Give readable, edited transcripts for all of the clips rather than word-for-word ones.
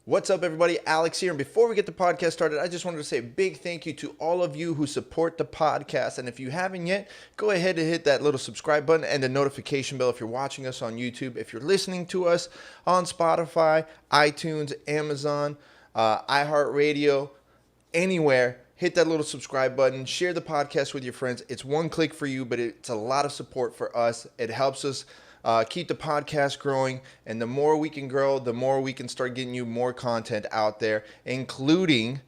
What's up, everybody? Alex here. And before we get the podcast started, I just wanted to say a big thank you to all of you who support the podcast. And if you haven't yet, go ahead and hit that little subscribe button and the notification bell if you're watching us on YouTube. If you're listening to us on Spotify, iTunes, Amazon, iHeartRadio, anywhere, hit that little subscribe button. Share the podcast with your friends. It's one click for you, but it's a lot of support for us. It helps us keep the podcast growing, and the more we can grow, the more we can start getting you more content out there, including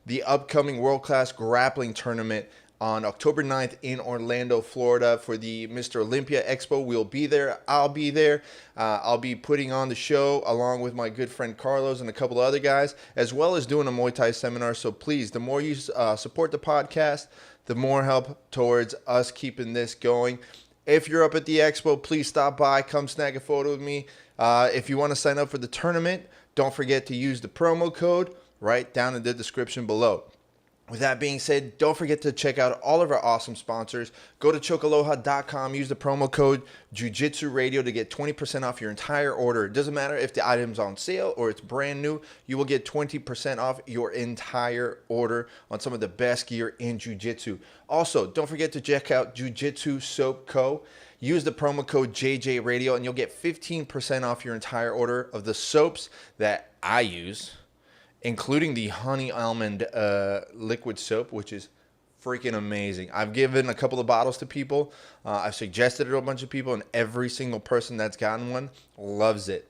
the upcoming world-class grappling tournament on October 9th in Orlando, Florida for the Mr. Olympia Expo. We'll be there. I'll be there. I'll be putting on the show along with my good friend Carlos and a couple of other guys, as well as doing a Muay Thai seminar. So please, the more you support the podcast, the more help towards us keeping this going. If you're up at the expo, please stop by, come snag a photo with me. If you want to sign up for the tournament, don't forget to use the promo code right down in the description below. With that being said, don't forget to check out all of our awesome sponsors. Go to 𝗶𝗧𝘂𝘊.com, use the promo code Jiu-Jitsu Radio to get 20% off your entire order. It doesn't matter if the item's on sale or it's brand new, you will get 20% off your entire order on some of the best gear in Jiu-Jitsu. Also, don't forget to check out Jiu-Jitsu Soap Co. Use the promo code JJRadio and you'll get 15% off your entire order of the soaps that I use, including the honey almond liquid soap, which is freaking amazing. I've given a couple of bottles to people. I've suggested it to a bunch of people, and every single person that's gotten one loves it.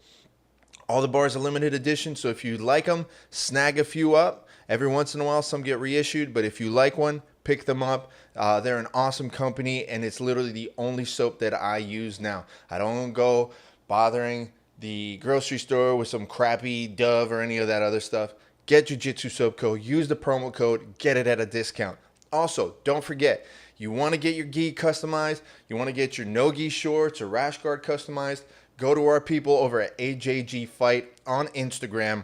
All the bars are limited edition, so if you like them, snag a few up. Every once in a while, some get reissued, but if you like one, pick them up. They're an awesome company, and it's literally the only soap that I use now. I don't go bothering the grocery store with some crappy Dove or any of that other stuff. Get Jiu-Jitsu Soap Co. Use the promo code. Get it at a discount. Also, don't forget, you want to get your gi customized, you want to get your no-gi shorts or rash guard customized, go to our people over at AJG Fight on Instagram.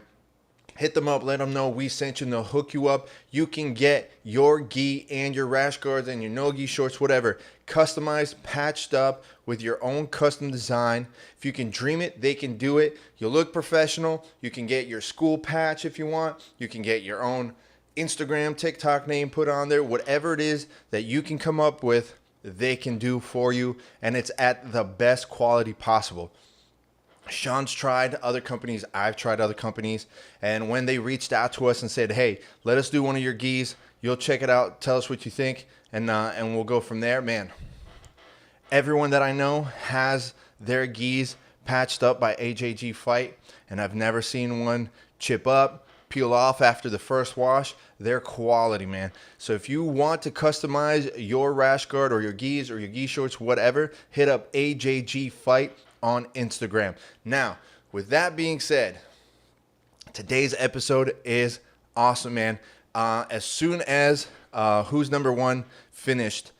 Hit them up, let them know we sent you, and they'll hook you up. You can get your gi and your rash guards and your no-gi shorts, whatever, customized, patched up with your own custom design. If you can dream it, they can do it. You'll look professional. You can get your school patch if you want. You can get your own Instagram, TikTok name put on there. Whatever it is that you can come up with, they can do for you, and it's at the best quality possible. Sean's tried other companies, I've tried other companies, and when they reached out to us and said, hey, let us do one of your gis, you'll check it out, tell us what you think, and we'll go from there. Man, everyone that I know has their gis patched up by AJG Fight, and I've never seen one chip up, peel off after the first wash. They're quality, man. So if you want to customize your rash guard or your gis or your gi shorts, whatever, hit up AJG Fight on Instagram. Now, with that being said, today's episode is awesome, man. As soon as Who's Number One finished,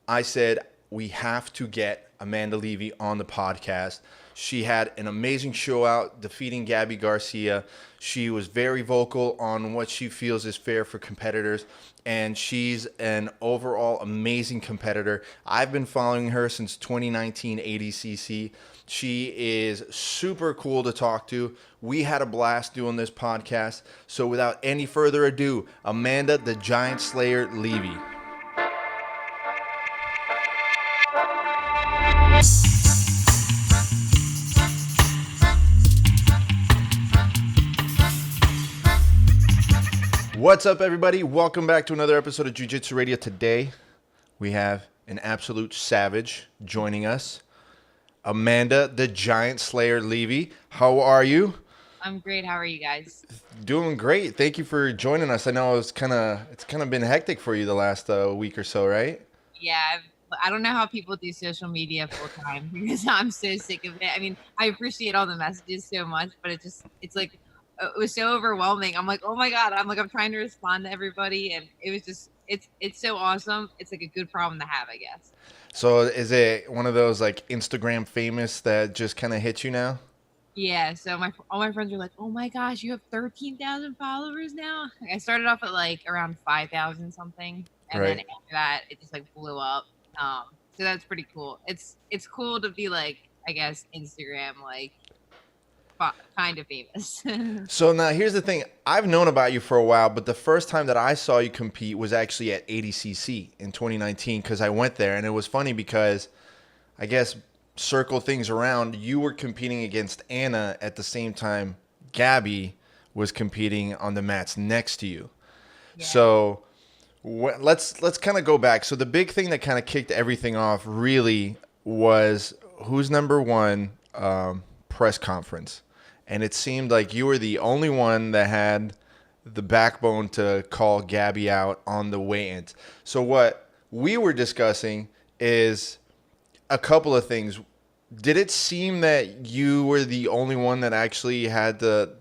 I said we have to get Amanda Leve on the podcast. She had an amazing show out defeating Gabbi Garcia. She was very vocal on what she feels is fair for competitors, and she's an overall amazing competitor. I've been following her since 2019 ADCC. She is super cool to talk to. We had a blast doing this podcast. So without any further ado, Amanda the Giant Slayer Leve. What's up, everybody? Welcome back to another episode of Jiu-Jitsu Radio. Today, we have an absolute savage joining us, Amanda the Giant Slayer Leve. How are you? I'm great. How are you guys? Doing great. Thank you for joining us. I know it's kind of been hectic for you the last week or so, right? Yeah, I don't know how people do social media full time because I'm so sick of it. I mean, I appreciate all the messages so much, but it's like it was so overwhelming. I'm like, oh my god. I'm trying to respond to everybody, and it was just it's so awesome. It's like a good problem to have, I guess. So is it one of those like Instagram famous that just kind of hit you now? Yeah. So all my friends are like, oh my gosh, you have 13,000 followers now. Like, I started off at like around 5,000 something, and then Right. after that, it just like blew up. So that's pretty cool. It's cool to be like, I guess, Instagram like kind of famous. So now here's the thing. I've known about you for a while, but the first time that I saw you compete was actually at ADCC in 2019 because I went there. And it was funny because I guess circle things around. You were competing against Anna at the same time Gabbi was competing on the mats next to you. Yeah. So let's kind of go back. So the big thing that kind of kicked everything off really was who's number one press conference. And it seemed like you were the only one that had the backbone to call Gabbi out on the weigh-ins. So what we were discussing is a couple of things. Did it seem that you were the only one that actually had the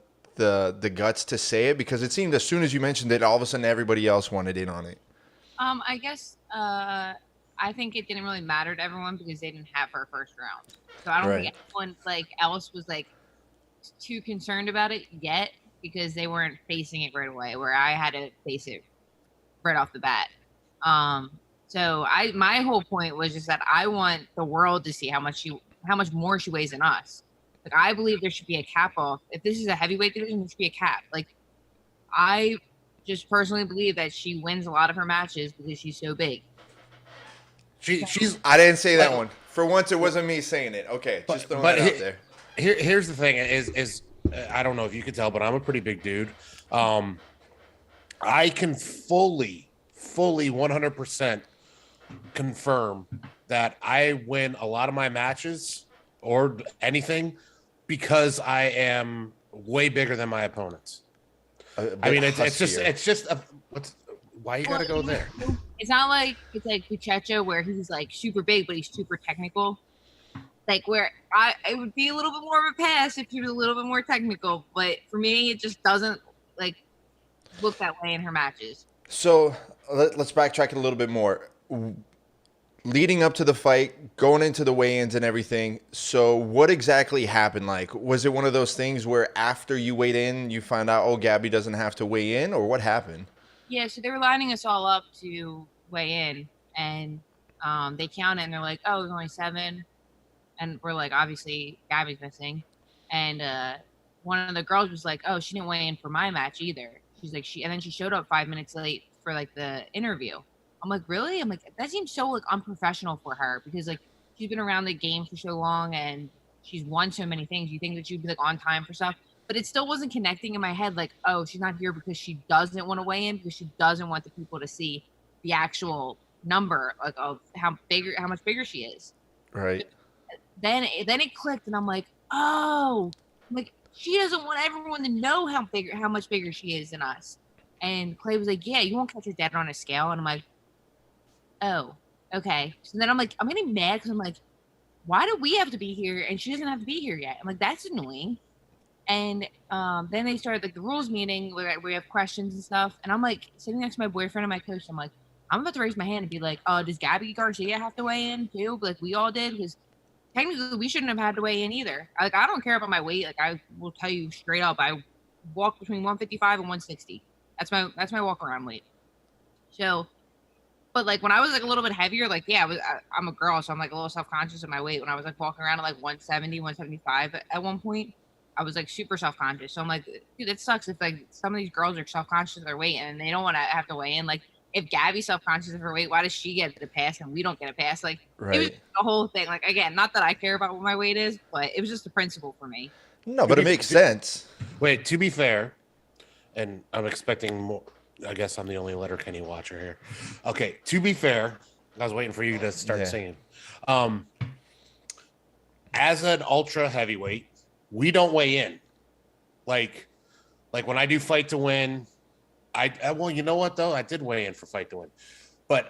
guts to say it? Because it seemed as soon as you mentioned it, all of a sudden everybody else wanted in on it. I guess I think it didn't really matter to everyone because they didn't have her first round. So I don't think anyone else was too concerned about it yet because they weren't facing it right away, where I had to face it right off the bat. So my whole point was just that I want the world to see how much more she weighs than us. Like, I believe there should be a cap off. If this is a heavyweight division, there should be a cap. Like, I just personally believe that she wins a lot of her matches because she's so big. She's. I didn't say that one. For once, it wasn't me saying it. Okay, just throwing that out there. Here's the thing: is I don't know if you could tell, but I'm a pretty big dude. I can fully 100% confirm that I win a lot of my matches or anything because I am way bigger than my opponents. I mean, it's just why you gotta go there? It's not like it's like 𝗶𝗧𝘂𝘁𝗊 where he's super big, but he's super technical. Where it would be a little bit more of a pass if he was a little bit more technical, but for me, it just doesn't look that way in her matches. So let's backtrack it a little bit more. Leading up to the fight, going into the weigh-ins and everything. So what exactly happened? Was it one of those things where after you weighed in, you found out, oh, Gabbi doesn't have to weigh in, or what happened? Yeah, so they were lining us all up to weigh in, and they counted, and they're like, oh, there's only 7. And we're like, obviously, Gabbi's missing. And one of the girls was like, oh, she didn't weigh in for my match either. She's like, and then she showed up 5 minutes late for the interview. I'm like, really? I'm like, that seems so unprofessional for her because she's been around the game for so long and she's won so many things. You think that she'd be on time for stuff, but it still wasn't connecting in my head. Oh, she's not here because she doesn't want to weigh in because she doesn't want the people to see the actual number of how much bigger she is. Right. Then it clicked and I'm like, oh, she doesn't want everyone to know how much bigger she is than us. And Clay was like, yeah, you won't catch her dead on a scale. And I'm like, oh, okay. So then I'm getting mad because I'm like, why do we have to be here and she doesn't have to be here yet? I'm like, that's annoying. And then they started the rules meeting where we have questions and stuff. And I'm sitting next to my boyfriend and my coach. I'm like, I'm about to raise my hand and be like, oh, does Gabbi Garcia have to weigh in too? We all did, because technically we shouldn't have had to weigh in either. I don't care about my weight. I will tell you straight up, I walk between 155 and 160. That's my walk around weight. So, but when I was a little bit heavier, yeah, I'm a girl, so I'm a little self-conscious of my weight. When I was walking around at 170, 175 at one point, I was super self-conscious. So I'm like, dude, it sucks if some of these girls are self-conscious of their weight and they don't want to have to weigh in. If Gabby's self-conscious of her weight, why does she get the pass and we don't get a pass? Right. It was the whole thing. Again, not that I care about what my weight is, but it was just a principle for me. No, but it makes sense. Wait, to be fair, and I'm expecting more. I guess I'm the only Letterkenny watcher here. Okay, to be fair, I was waiting for you to start singing. As an ultra heavyweight, we don't weigh in. Like when I do fight to win, well, you know what though? I did weigh in for fight to win, but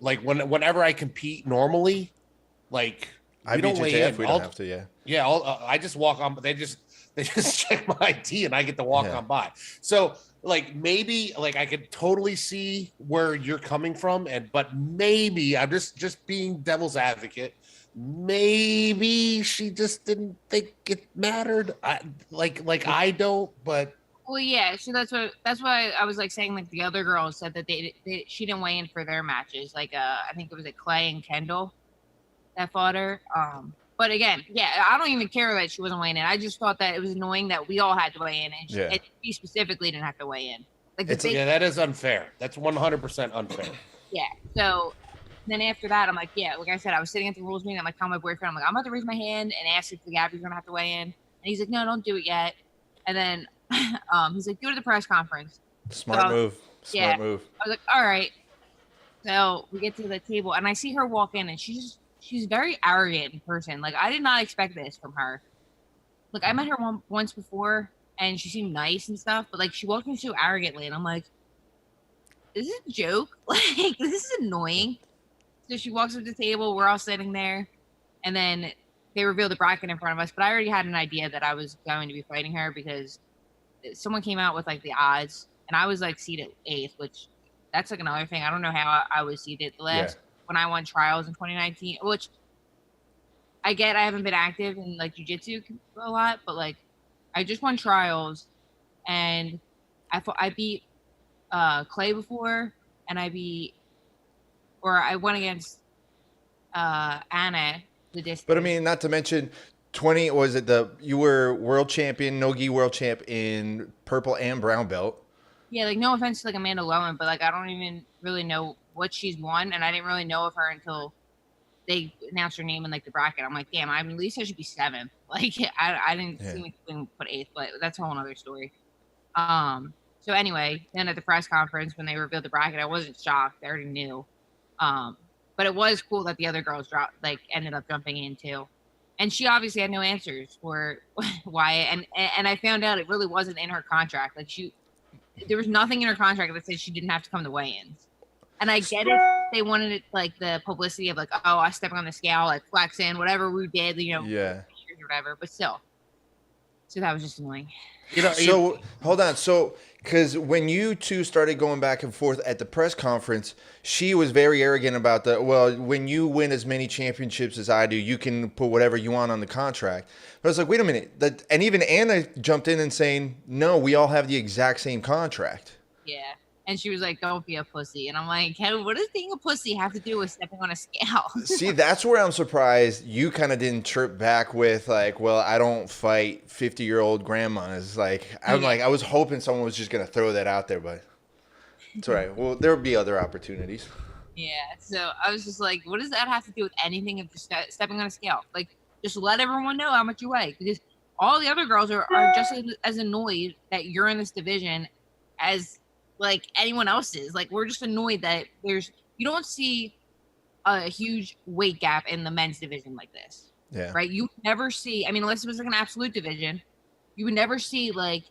whenever I compete normally, we don't weigh in. We don't have to, yeah. I just walk on. They just check my ID and I get to walk on by. So maybe I could totally see where you're coming from, but maybe I'm just being devil's advocate. Maybe she just didn't think it mattered. I don't, but. Well, yeah, so that's why I was saying the other girls said that she didn't weigh in for their matches. I think it was Clay and Kendall that fought her. But again, yeah, I don't even care that she wasn't weighing in. I just thought that it was annoying that we all had to weigh in, and she specifically didn't have to weigh in. Like yeah, that is unfair. That's 100% unfair. Yeah. So then after that, I'm like, yeah, like I said, I was sitting at the rules meeting. I'm like, telling my boyfriend, I'm like, I'm about to raise my hand and ask if the Gabbi's gonna have to weigh in, and he's like, no, don't do it yet. And then he's like, go to the press conference. Smart move. Smart move. I was like, all right. So we get to the table, and I see her walk in, and she's very arrogant in person. Like, I did not expect this from her. Like, I met her once before, and she seemed nice and stuff, but like, she walked in so arrogantly, and I'm like, is this a joke? Like, this is annoying. So she walks up to the table, we're all sitting there, and then they reveal the bracket in front of us. But I already had an idea that I was going to be fighting her because someone came out with like the odds, and I was like seated 8th, which that's like another thing. I don't know how I was seated the last when I won trials in 2019, which I get. I haven't been active in like jiu-jitsu a lot, but like I just won trials, and I beat Clay before, and I went against Anna the distance. But I mean, not to mention 20, you were world champion, no-gi world champ in purple and brown belt. Yeah, like no offense to like Amanda Lowen, but like I don't even really know what she's won, and I didn't really know of her until they announced her name in like the bracket. I'm like, damn, at least I should be 7th. Like I didn't see me put 8th, but that's a whole other story. So anyway, then at the press conference when they revealed the bracket, I wasn't shocked. I already knew. But it was cool that the other girls ended up jumping in too. And she obviously had no answers for why. And I found out it really wasn't in her contract. Like there was nothing in her contract that said she didn't have to come to weigh-ins. And I get it. They wanted it like the publicity of like, oh, I stepping on the scale, like flexing, whatever we did, or whatever. But still, so that was just annoying. So hold on. So, because when you two started going back and forth at the press conference, she was very arrogant about when you win as many championships as I do, you can put whatever you want on the contract. But I was like, wait a minute. And even Anna jumped in and saying, no, we all have the exact same contract. Yeah. And she was like, don't be a pussy. And I'm like, hey, what does being a pussy have to do with stepping on a scale? See, that's where I'm surprised you kind of didn't chirp back with like, well, I don't fight 50-year-old grandmas. Like, I was hoping someone was just going to throw that out there, but it's all right. Well, there'll be other opportunities. Yeah. So I was just like, what does that have to do with anything of just stepping on a scale? Like, just let everyone know how much you weigh. Because all the other girls are just as annoyed that you're in this division as like anyone else is. Like, we're just annoyed that you don't see a huge weight gap in the men's division like this. Yeah. Right. You never see, unless it was like an absolute division, you would never see like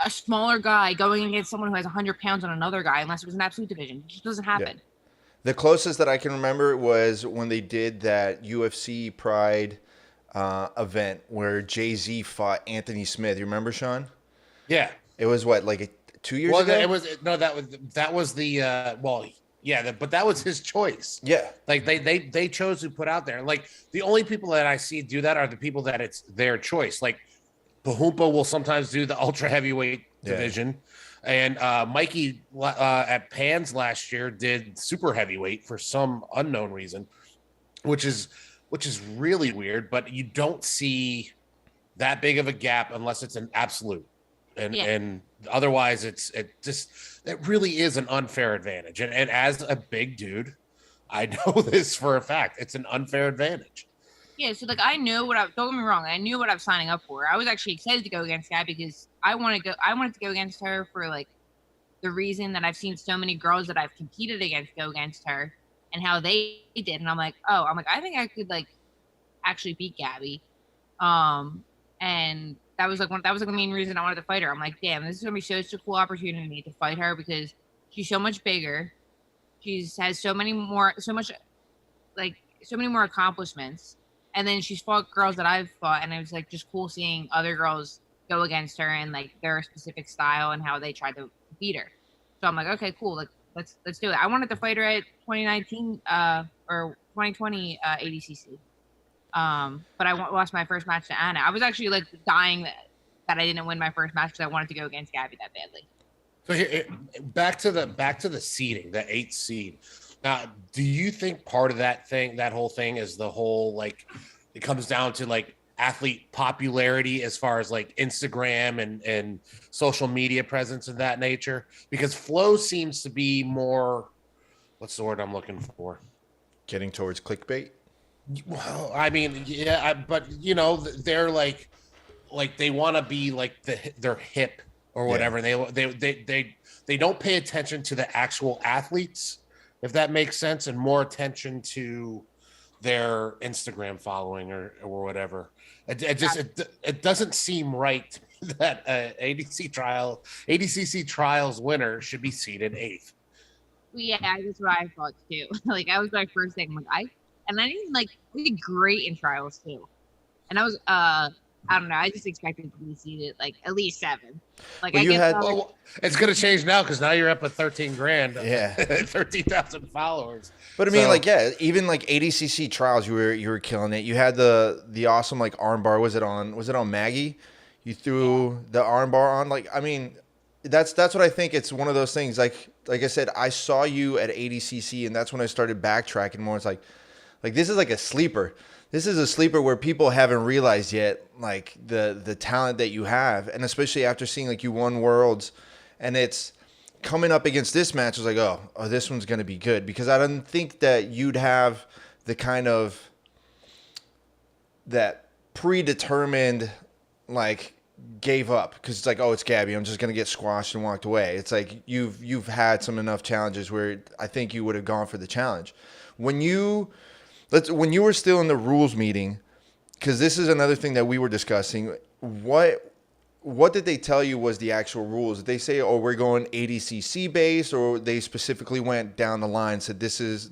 a smaller guy going against someone who has 100 pounds on another guy unless it was an absolute division. It just doesn't happen. Yeah. The closest that I can remember was when they did that UFC Pride event where Jay-Z fought Anthony Smith. You remember, Sean? Yeah. It was like 2 years ago? That was but that was his choice. Yeah. Like they chose to put out there. Like the only people that I see do that are the people that it's their choice. Like 𝗶𝗧𝘂𝘆 will sometimes do the ultra heavyweight division. And Mikey at Pans last year did super heavyweight for some unknown reason, which is really weird, but you don't see that big of a gap unless it's an absolute. And otherwise it really is an unfair advantage. And as a big dude, I know this for a fact. It's an unfair advantage. Yeah, so like don't get me wrong, I knew what I was signing up for. I was actually excited to go against Gabbi because I wanted to go against her for like the reason that I've seen so many girls that I've competed against go against her and how they did. And I'm like, I think I could like actually beat Gabbi. And that was like the main reason I wanted to fight her. I'm like, damn, this is gonna be such a cool opportunity to fight her because she's so much bigger. She has so many more accomplishments. And then she's fought girls that I've fought, and it was like just cool seeing other girls go against her and like their specific style and how they tried to beat her. So I'm like, okay, cool, like let's do it. I wanted to fight her at 2019 or 2020 ADCC. But I lost my first match to Anna. I was actually like dying that I didn't win my first match because I wanted to go against Gabbi that badly. So here, back to the seeding, the 8th seed. Now, do you think part of that whole thing is the whole like it comes down to like athlete popularity as far as like Instagram and social media presence of that nature, because flow seems to be more, what's the word I'm looking for? Getting towards clickbait. Well, I mean, yeah, but you know, they're like they want to be like they're hip or whatever. Yeah. They don't pay attention to the actual athletes, if that makes sense, and more attention to their Instagram following or whatever. It doesn't seem right that ADCC Trials winner should be seated 8th. Yeah, that's what I thought too. Like, that was my first thing. I didn't like, we did great in trials too. And I was, I don't know, I just expected to be seated like at least 7. Like, Well, I you guess had- Well, it's going to change now because now you're up at 13 grand. Yeah. 13,000 followers. But I mean, So- like, yeah, even like ADCC Trials, you were killing it. You had the awesome like arm bar. Was it on Maggie? You threw the arm bar on. Like, I mean, that's what I think. It's one of those things. Like I said, I saw you at ADCC, and that's when I started backtracking more. It's like this is like a sleeper. This is a sleeper where people haven't realized yet, like the talent that you have, and especially after seeing like you won Worlds, and it's coming up against this match. I was like, oh, this one's gonna be good, because I didn't think that you'd have the kind of that predetermined like gave up, because it's like, oh, it's Gabbi, I'm just gonna get squashed and walked away. It's like you've had some enough challenges where I think you would have gone for the challenge. When you were still in the rules meeting, because this is another thing that we were discussing, what did they tell you was the actual rules? Did they say, oh, we're going ADCC based, or they specifically went down the line, said this is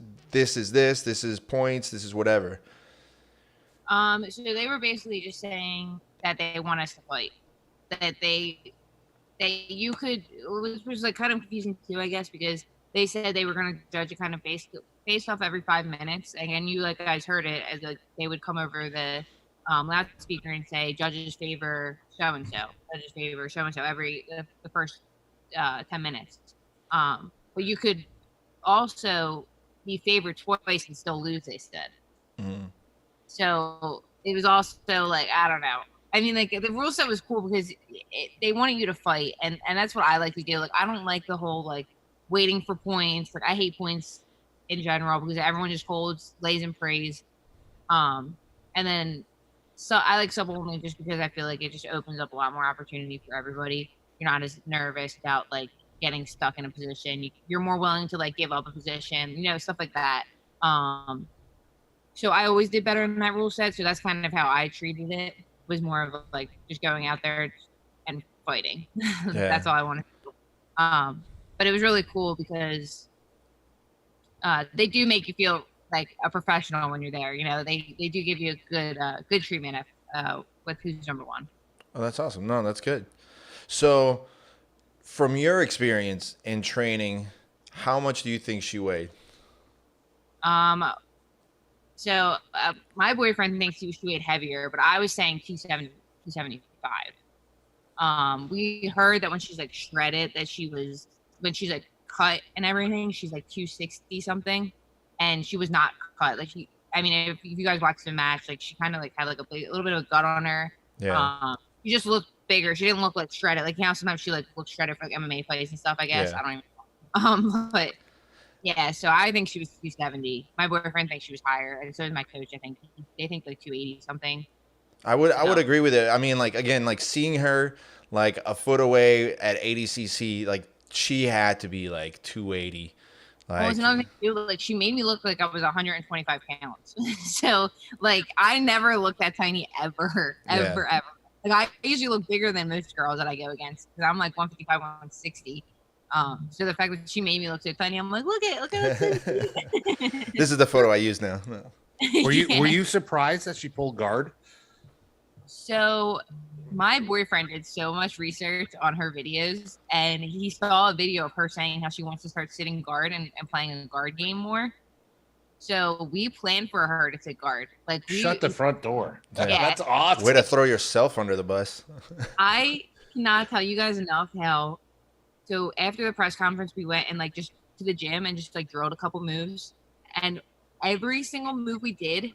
points, this is whatever? So they were basically just saying that they want us to fight, that you could, which was like kind of confusing too, I guess, because they said they were going to judge it kind of based off every 5 minutes. And you like guys heard it as like they would come over the loudspeaker and say, judges favor so-and-so, judges favor so-and-so the first 10 minutes. But you could also be favored twice and still lose, they said. Mm-hmm. So it was also like, I don't know. I mean, like, the rule set was cool because they wanted you to fight, and that's what I like to do. Like, I don't like the whole like waiting for points. Like, I hate points in general because everyone just holds, lays in praise. And then so I like sub only just because I feel like it just opens up a lot more opportunity for everybody. You're not as nervous about like getting stuck in a position. You're more willing to like give up a position, stuff like that. So I always did better in that rule set. So that's kind of how I treated it. Was more of like just going out there and fighting. Yeah. That's all I wanted to do. But it was really cool because they do make you feel like a professional when you're there. They do give you a good treatment with who's number 1. Oh, that's awesome. No, that's good. So from your experience in training, how much do you think she weighed? So my boyfriend thinks she weighed heavier, but I was saying 270, 275. We heard that when she's like shredded, when she's like cut and everything, she's like 260 something, and she was not cut. Like if you guys watched the match, like she kind of like had like a little bit of a gut on her. Yeah. She just looked bigger. She didn't look like shredded. Like sometimes she like looks shredded for like MMA fights and stuff. I guess Yeah. I don't even. But. Yeah, so I think she was 270. My boyfriend thinks she was higher, and so does my coach. I think they think like 280 something. I would agree with it. I mean, like, again, like seeing her like a foot away at ADCC, like she had to be like 280. Like, Well, it's another thing too. Like, she made me look like I was 125 pounds. So like I never looked that tiny ever. Like I usually look bigger than most girls that I go against because I'm like 155, 160. So the fact that she made me look so tiny, I'm like, look at it. This is the photo I use now. No. Were you surprised that she pulled guard? So my boyfriend did so much research on her videos, and he saw a video of her saying how she wants to start sitting guard and playing a guard game more. So we planned for her to sit guard. Like, Shut the front door. Yeah. That's awesome. Way to throw yourself under the bus. I cannot tell you guys enough how. So after the press conference, we went and like just to the gym and just like drilled a couple moves, and every single move we did,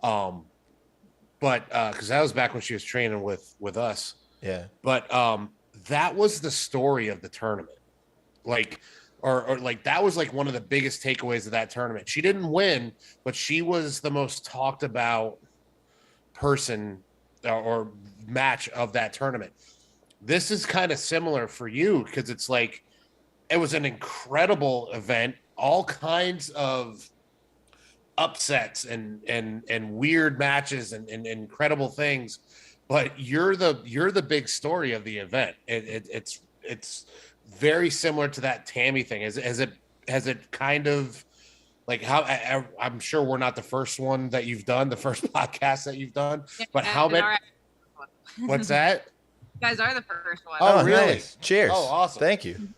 But because that was back when she was training with us. Yeah. But that was the story of the tournament. Like, or like that was like one of the biggest takeaways of that tournament. She didn't win, but she was the most talked about person or match of that tournament. This is kind of similar for you because it's like it was an incredible event, all kinds of upsets and weird matches and incredible things, but you're the big story of the event. It's very similar to that Tammy thing. Has it kind of like how I'm sure we're not the first one that you've done, the first podcast that you've done, but how many? What's that? You guys are the first one. Oh, really? Nice. Cheers. Oh, awesome. Thank you.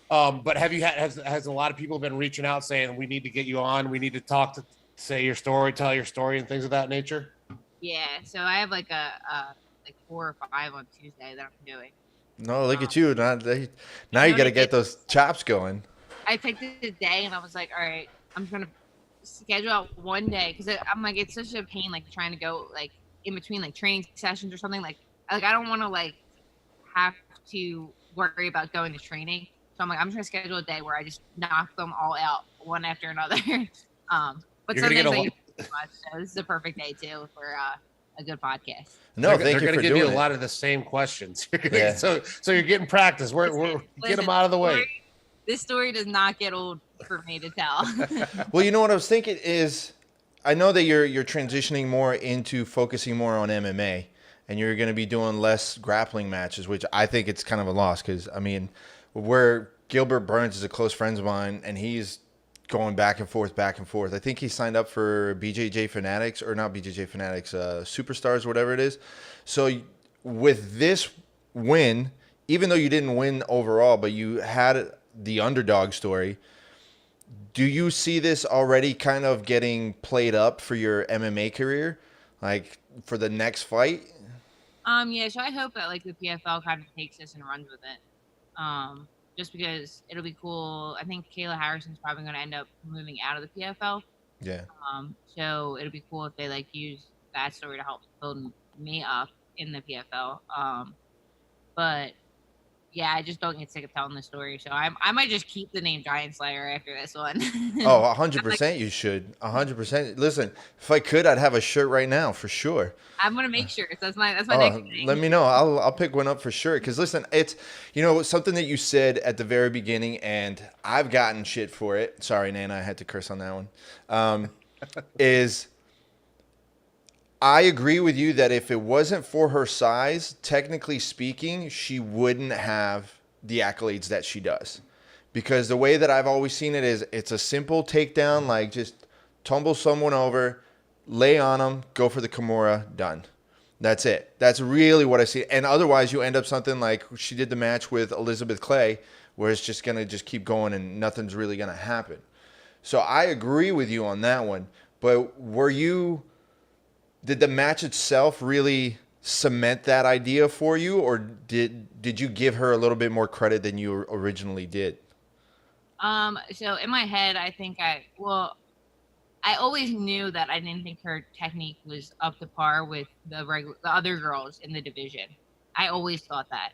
But have you has a lot of people been reaching out saying we need to get you on, we need to talk to say your story, tell your story, and things of that nature? Yeah, so I have like like 4 or 5 on Tuesday that I'm doing. No, look at you. Now you got to get those chops going. I picked a day and I was like, all right, I'm just gonna schedule out one day because I'm like, it's such a pain like trying to go like in between like training sessions or something like I don't want to like have to worry about going to training. So I'm like, I'm just gonna schedule a day where I just knock them all out one after another. But sometimes I use too much, so this is a perfect day too for a good podcast. No, they're thank you for doing it. They're going to give you a lot of the same questions. Yeah. So you're getting practice. We're get them out of the way. This story does not get old for me to tell. Well, you know what I was thinking is, I know that you're transitioning more into focusing more on MMA, and you're going to be doing less grappling matches, which I think it's kind of a loss because I mean, where 𝗵𝗺𝘇𝘀 is a close friend of mine, and he's going back and forth. I think he signed up for BJJ Fanatics, or not BJJ Fanatics, Superstars, whatever it is. So with this win, even though you didn't win overall, but you had the underdog story, Do you see this already kind of getting played up for your MMA career, like for the next fight? Yeah, so I hope that like the PFL kind of takes this and runs with it. Just because it'll be cool. I think Kayla Harrison's probably going to end up moving out of the PFL. Yeah. So it'll be cool if they like use that story to help build me up in the PFL. But yeah, I just don't get sick of telling the story. So I might just keep the name Giant Slayer after this one. Oh, 100% you should. 100%. Listen, if I could, I'd have a shirt right now for sure. I'm gonna make shirts. That's my next thing. Let me know. I'll pick one up for sure. Because listen, it's something that you said at the very beginning, and I've gotten shit for it. Sorry, Nana, I had to curse on that one. Is I agree with you that if it wasn't for her size, technically speaking, she wouldn't have the accolades that she does. Because the way that I've always seen it is it's a simple takedown, like just tumble someone over, lay on them, go for the Kimura, done. That's it. That's really what I see. And otherwise, you end up something like she did the match with 𝗶𝗧𝘂𝘁𝗀𝘀, where it's just going to just keep going and nothing's really going to happen. So I agree with you on that one. But did the match itself really cement that idea for you, or did you give her a little bit more credit than you originally did? So in my head, I think I always knew that I didn't think her technique was up to par with the other girls in the division. I always thought that.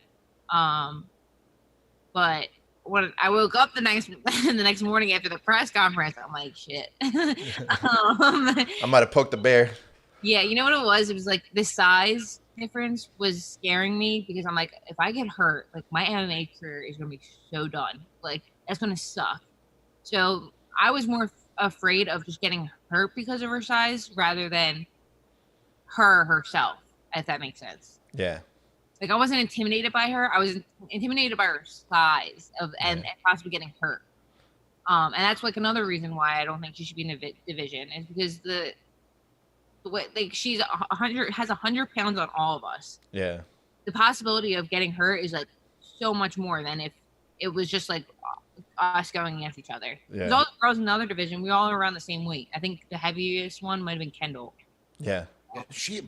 But when I woke up the next morning after the press conference, I'm like, shit. I might have poked the bear. Yeah, you know what it was? It was like the size difference was scaring me because I'm like, if I get hurt, like my MMA career is gonna be so done. Like that's gonna suck. So I was more afraid of just getting hurt because of her size rather than her herself, if that makes sense. Yeah. Like I wasn't intimidated by her. I was intimidated by her size and possibly getting hurt. And that's like another reason why I don't think she should be in the division is because the way like she's 100 pounds on all of us. Yeah. The possibility of getting hurt is like so much more than if it was just like us going against each other. Yeah. All the girls in the other division, we all are around the same weight. I think the heaviest one might have been Kendall. Yeah.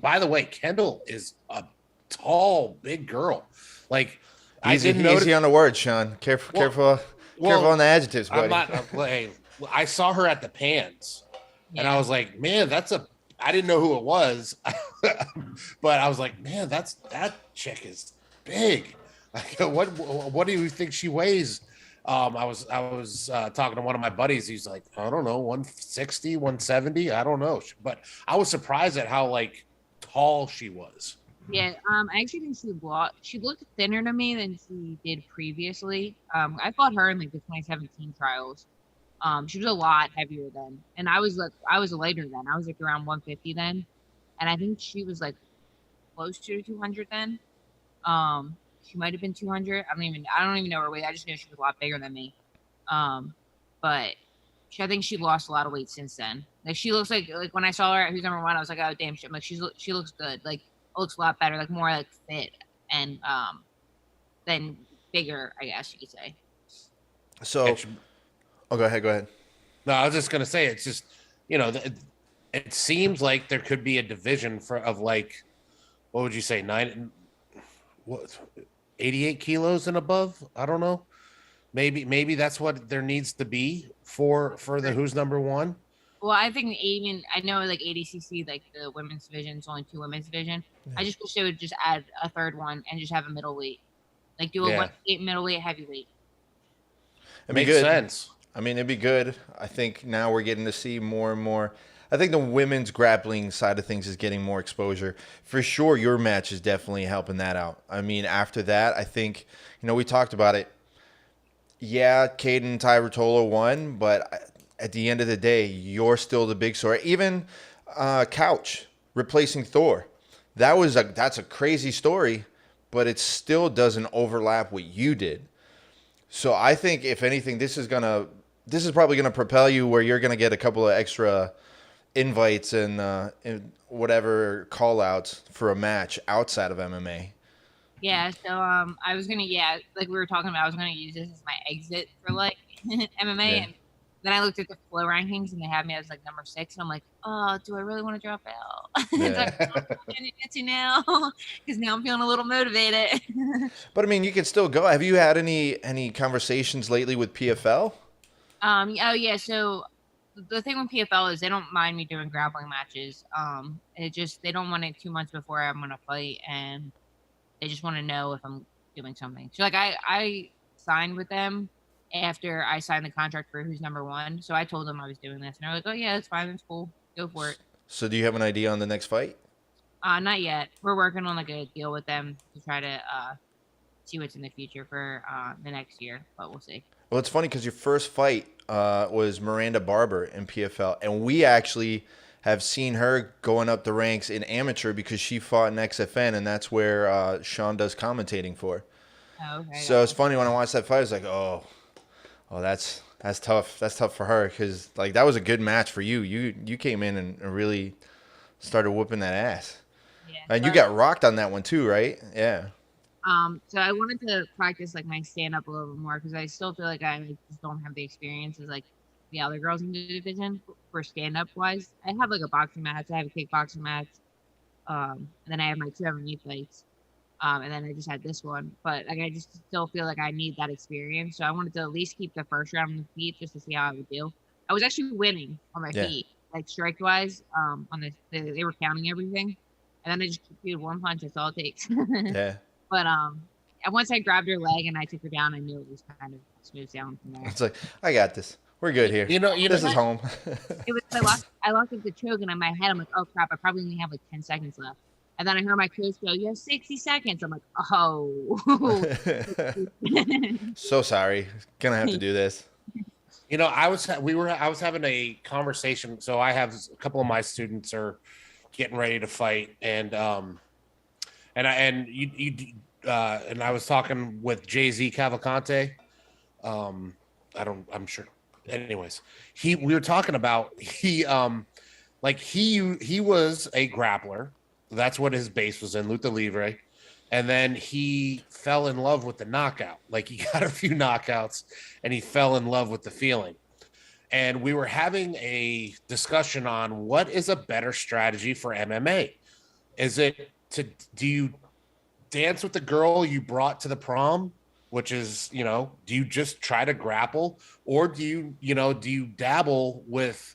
By the way, Kendall is a tall, big girl. Like easy on the words, Sean. Careful on the adjectives, buddy. I saw her at the Pans, and I was like, man, I didn't know who it was, but I was like, man, that chick is big. Like, what do you think she weighs? I was talking to one of my buddies. He's like, I don't know, 160, 170. I don't know. But I was surprised at how like tall she was. Yeah. I actually think she looked thinner to me than she did previously. I fought her in like the 2017 trials. She was a lot heavier then. And I was lighter then. I was like around 150 then. And I think she was like close to 200 then. She might have been 200. I don't even know her weight. I just know she was a lot bigger than me. But I think she lost a lot of weight since then. Like she looks like when I saw her at Who's Number One, I was like, oh damn shit. I'm like she looks good. Like it looks a lot better. Like more like fit and then bigger, I guess you could say. So, go ahead. No, I was just gonna say it's just it seems like there could be a division of like, what would you say, 88 kilos and above? I don't know. Maybe that's what there needs to be for the Who's Number One. Well, I think I know like ADCC, like the women's division, it's only 2 women's division. Yeah. I just wish they would just add a third one and just have a middleweight, like do a 1-8 middleweight, heavyweight. It makes sense. I mean, it'd be good. I think now we're getting to see more and more. I think the women's grappling side of things is getting more exposure. For sure, your match is definitely helping that out. I mean, after that, I think, we talked about it. Yeah, Caden 𝗬𝗀𝘀 won, but at the end of the day, you're still the big story. Even Couch replacing Thor. That's a crazy story, but it still doesn't overlap what you did. So I think, if anything, this is probably gonna propel you where you're gonna get a couple of extra invites and whatever call outs for a match outside of MMA. Yeah, so I was gonna like we were talking about, I was gonna use this as my exit for like MMA, and Then I looked at the flow rankings and they had me as like number 6, and I'm like, oh, do I really want to drop out? Yeah. Jiu-jitsu now, because now I'm feeling a little motivated. But I mean, you can still go. Have you had any conversations lately with PFL? Oh yeah. So the thing with PFL is they don't mind me doing grappling matches. They don't want it 2 months before I'm gonna fight, and they just want to know if I'm doing something. So like I signed with them after I signed the contract for who's number 1. So I told them I was doing this, and they're like, oh yeah, that's fine, that's cool, go for it. So do you have an idea on the next fight? Not yet. We're working on like a deal with them to try to see what's in the future for the next year, but we'll see. Well, it's funny because your first fight was Miranda Barber in PFL, and we actually have seen her going up the ranks in amateur because she fought in XFN, and that's where Sean does commentating for. Oh, okay. So it's funny when I watched that fight, I was like, oh, that's tough. That's tough for her because like that was a good match for you. You came in and really started whooping that ass. Yeah. And you got rocked on that one too, right? Yeah. So I wanted to practice like my stand up a little bit more because I still feel like I just don't have the experience as like the other girls in the division for stand up wise. I have like a boxing match, I have a kickboxing match, and then I have my 2 MMA fights, and then I just had this one. But like I just still feel like I need that experience, so I wanted to at least keep the first round on the feet just to see how I would do. I was actually winning on my feet, like strike wise. On they were counting everything, and then I just did 1 punch. That's all it takes. Yeah. But once I grabbed her leg and I took her down, I knew it was kind of smooth down from there. It's like, I got this. We're good here. This is home. It was I locked up the choke, and in my head I'm like, oh crap, I probably only have like 10 seconds left. And then I heard my coach go, you have 60 seconds. I'm like, oh. So sorry. Gonna have to do this. I was having a conversation. So I have a couple of my students are getting ready to fight, and I was talking with 𝗔𝗺𝘂𝘃𝘁𝗀𝘆. I'm sure. Anyways, we were talking about he was a grappler. That's what his base was in, luta livre. And then he fell in love with the knockout. Like he got a few knockouts and he fell in love with the feeling. And we were having a discussion on what is a better strategy for MMA. Is it do you dance with the girl you brought to the prom, which is, do you just try to grapple, or do you dabble with,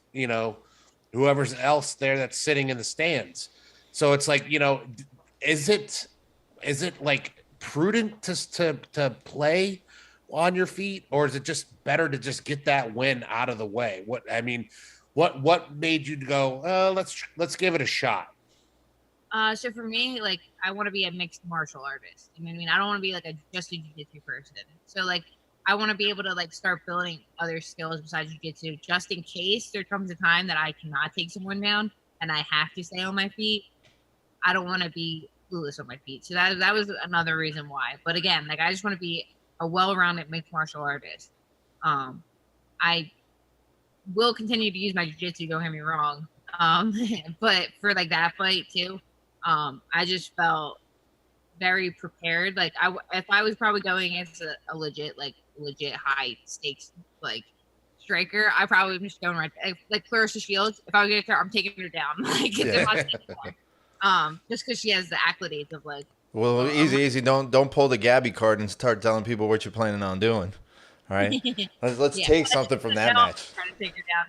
whoever's else there that's sitting in the stands? So it's like, is it like prudent to play on your feet, or is it just better to just get that win out of the way? What made you go, let's give it a shot? So for me, like, I want to be a mixed martial artist. You know what I mean? I don't want to be like just a jiu-jitsu person. So like, I want to be able to like start building other skills besides jiu-jitsu, just in case there comes a time that I cannot take someone down and I have to stay on my feet. I don't want to be clueless on my feet. So that was another reason why. But again, like, I just want to be a well-rounded mixed martial artist. I will continue to use my jiu-jitsu, don't get me wrong. But for like that fight too, I just felt very prepared. Like if I was probably going against a legit high stakes like striker, I probably would just going right like 𝗶𝗧𝘂𝘁𝗆𝘆. If I was getting her, I'm taking her down. Like just because she has the accolades of like. Well, easy. Don't pull the Gabbi card and start telling people what you're planning on doing. All right, let's take something from that match. Trying to take her down.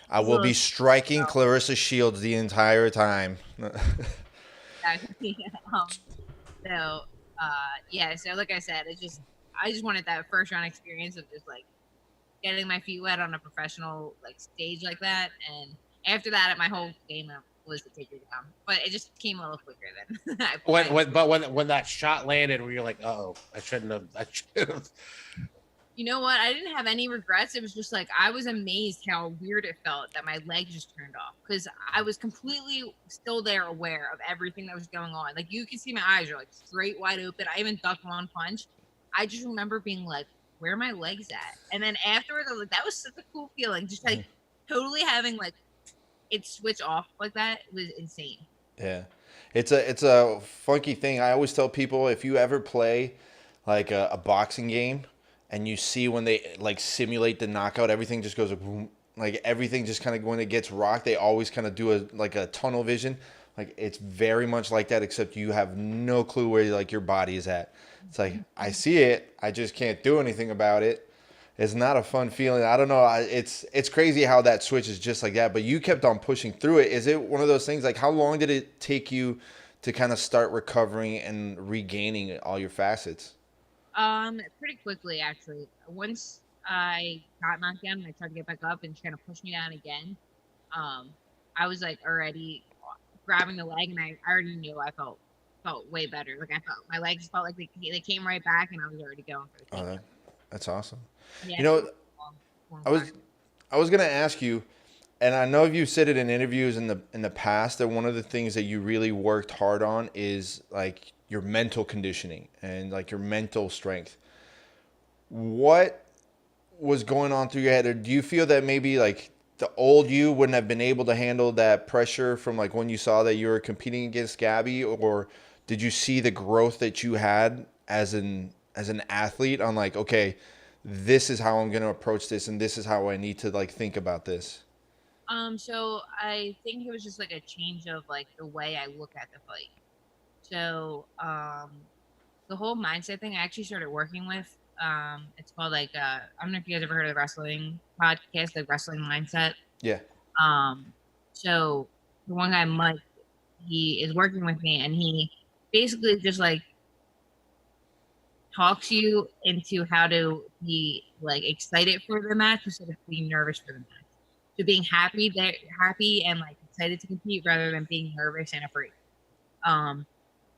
I will be striking 𝗶𝗧𝘂𝘁𝗆𝘆 the entire time. So like I said, I just wanted that first round experience of just like getting my feet wet on a professional like stage like that, and after that, my whole game was to take her down. But it just came a little quicker than I planned. When that shot landed, where you're like, oh, I should have. You know what? I didn't have any regrets. It was just like, I was amazed how weird it felt that my leg just turned off, because I was completely still there, aware of everything that was going on. Like, you can see my eyes are like straight wide open. I even ducked one punch. I just remember being like, where are my legs at? And then afterwards, I was like, that was such a cool feeling. Just like totally having like it switch off like that was insane. Yeah. It's a funky thing. I always tell people, if you ever play like a boxing game and you see when they like simulate the knockout, everything just goes like everything just kind of when it gets rocked, they always kind of do a tunnel vision. Like it's very much like that, except you have no clue where like your body is at. It's like I see it, I just can't do anything about it. It's not a fun feeling. I don't know. It's crazy how that switch is just like that. But you kept on pushing through it. Is it one of those things? Like how long did it take you to kind of start recovering and regaining all your facets? Pretty quickly actually. Once I got knocked down and I tried to get back up and she kind of pushed me down again, I was like already grabbing the leg and I already knew I felt way better. Like I felt my legs felt like they came right back and I was already going for the takedown. That's awesome. Yeah, You know, I was gonna ask you, and I know you said it in interviews in the past that one of the things that you really worked hard on is like your mental conditioning and like your mental strength. What was going on through your head, or do you feel that maybe like the old you wouldn't have been able to handle that pressure from like when you saw that you were competing against Gabbi, or did you see the growth that you had as an athlete on like, okay, this is how I'm going to approach this and this is how I need to like think about this? So I think it was just like a change of like the way I look at the fight. So, the whole mindset thing I actually started working with, it's called like, I don't know if you guys ever heard of the wrestling podcast, like Wrestling Mindset. Yeah. So the one guy, Mike, he is working with me and he basically just like talks you into how to be like excited for the match instead of being nervous for the match. So being happy and like excited to compete rather than being nervous and afraid.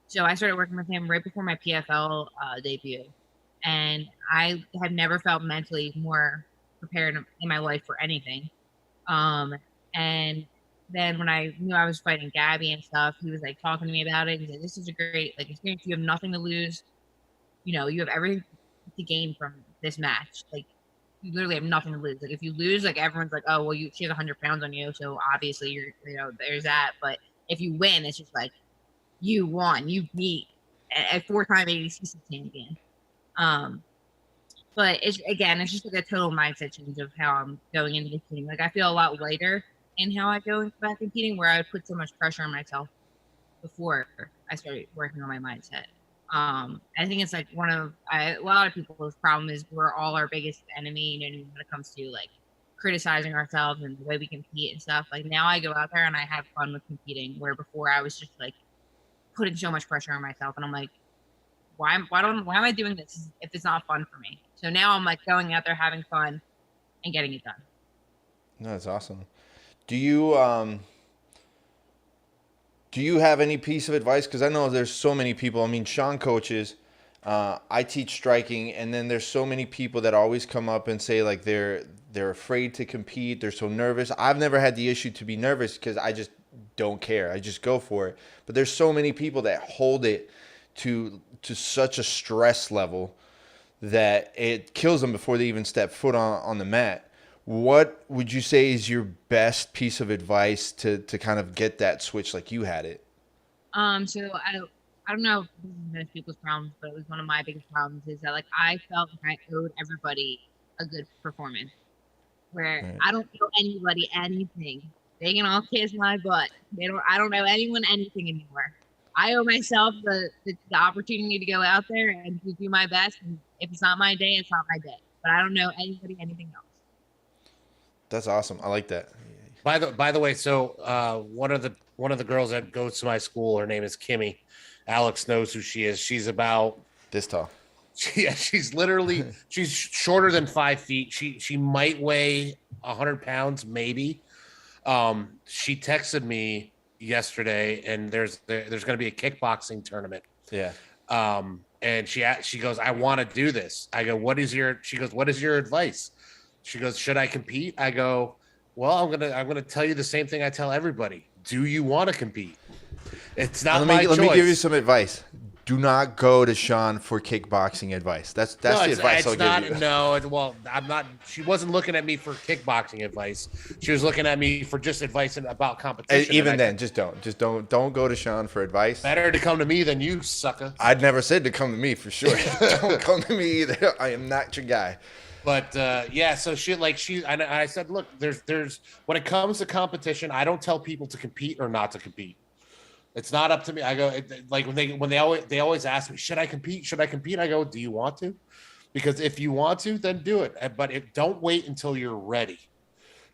So I started working with him right before my PFL debut, and I have never felt mentally more prepared in my life for anything. And then when I knew I was fighting Gabbi and stuff, he was like talking to me about it. He said, "This is a great like experience. You have nothing to lose. You know, you have everything to gain from this match. Like, you literally have nothing to lose. Like, if you lose, like everyone's like, oh, well, she has 100 pounds on you, so obviously there's that. But if you win, it's just like you won. You beat a 4-time ADCC champion. But it's just like a total mindset change of how I'm going into competing. Like, I feel a lot lighter in how I go back competing, where I would put so much pressure on myself before I started working on my mindset. I think it's like a lot of people's problem is we're all our biggest enemy, you know, when it comes to like criticizing ourselves and the way we compete and stuff. Like now I go out there and I have fun with competing, where before I was just like putting so much pressure on myself, and I'm like, why am I doing this if it's not fun for me? So now I'm like going out there having fun and getting it done. No, that's awesome. Do you have any piece of advice? Because I know there's so many people. I mean, Sean coaches. I teach striking, and then there's so many people that always come up and say like they're afraid to compete. They're so nervous. I've never had the issue to be nervous because I just don't care. I just go for it. But there's so many people that hold it to such a stress level that it kills them before they even step foot on the mat. What would you say is your best piece of advice to kind of get that switch like you had it? So I don't know if this is most people's problems, but it was one of my biggest problems is that like I felt like I owed everybody a good performance, where Right. I don't owe anybody anything. They can all kiss my butt. I don't owe anyone anything anymore. I owe myself the opportunity to go out there and to do my best. And if it's not my day, it's not my day. But I don't know anybody anything else. That's awesome. I like that. By the way, so one of the girls that goes to my school, her name is Kimmy. Alex knows who she is. She's about This tall. yeah, she's shorter than 5 feet. She might weigh 100 pounds, maybe. She texted me yesterday, and there's going to be a kickboxing tournament. Yeah. And she goes, I want to do this. I go, she goes, what is your advice? She goes, should I compete? I go, well, I'm gonna tell you the same thing I tell everybody. Do you want to compete? It's not my choice. Let me give you some advice. do not go to Sean for kickboxing advice. That's the advice I'll give you. No, well, I'm not. She wasn't looking at me for kickboxing advice. She was looking at me for just advice about competition. Even then, just don't go to Sean for advice. Better to come to me than you, sucker. I'd never said to come to me for sure. Don't come to me either. I am not your guy. But yeah, so I said, look, there's when it comes to competition, I don't tell people to compete or not to compete. It's not up to me. I go like when they always ask me, should I compete? Should I compete? I go, do you want to? Because if you want to, then do it. But don't wait until you're ready,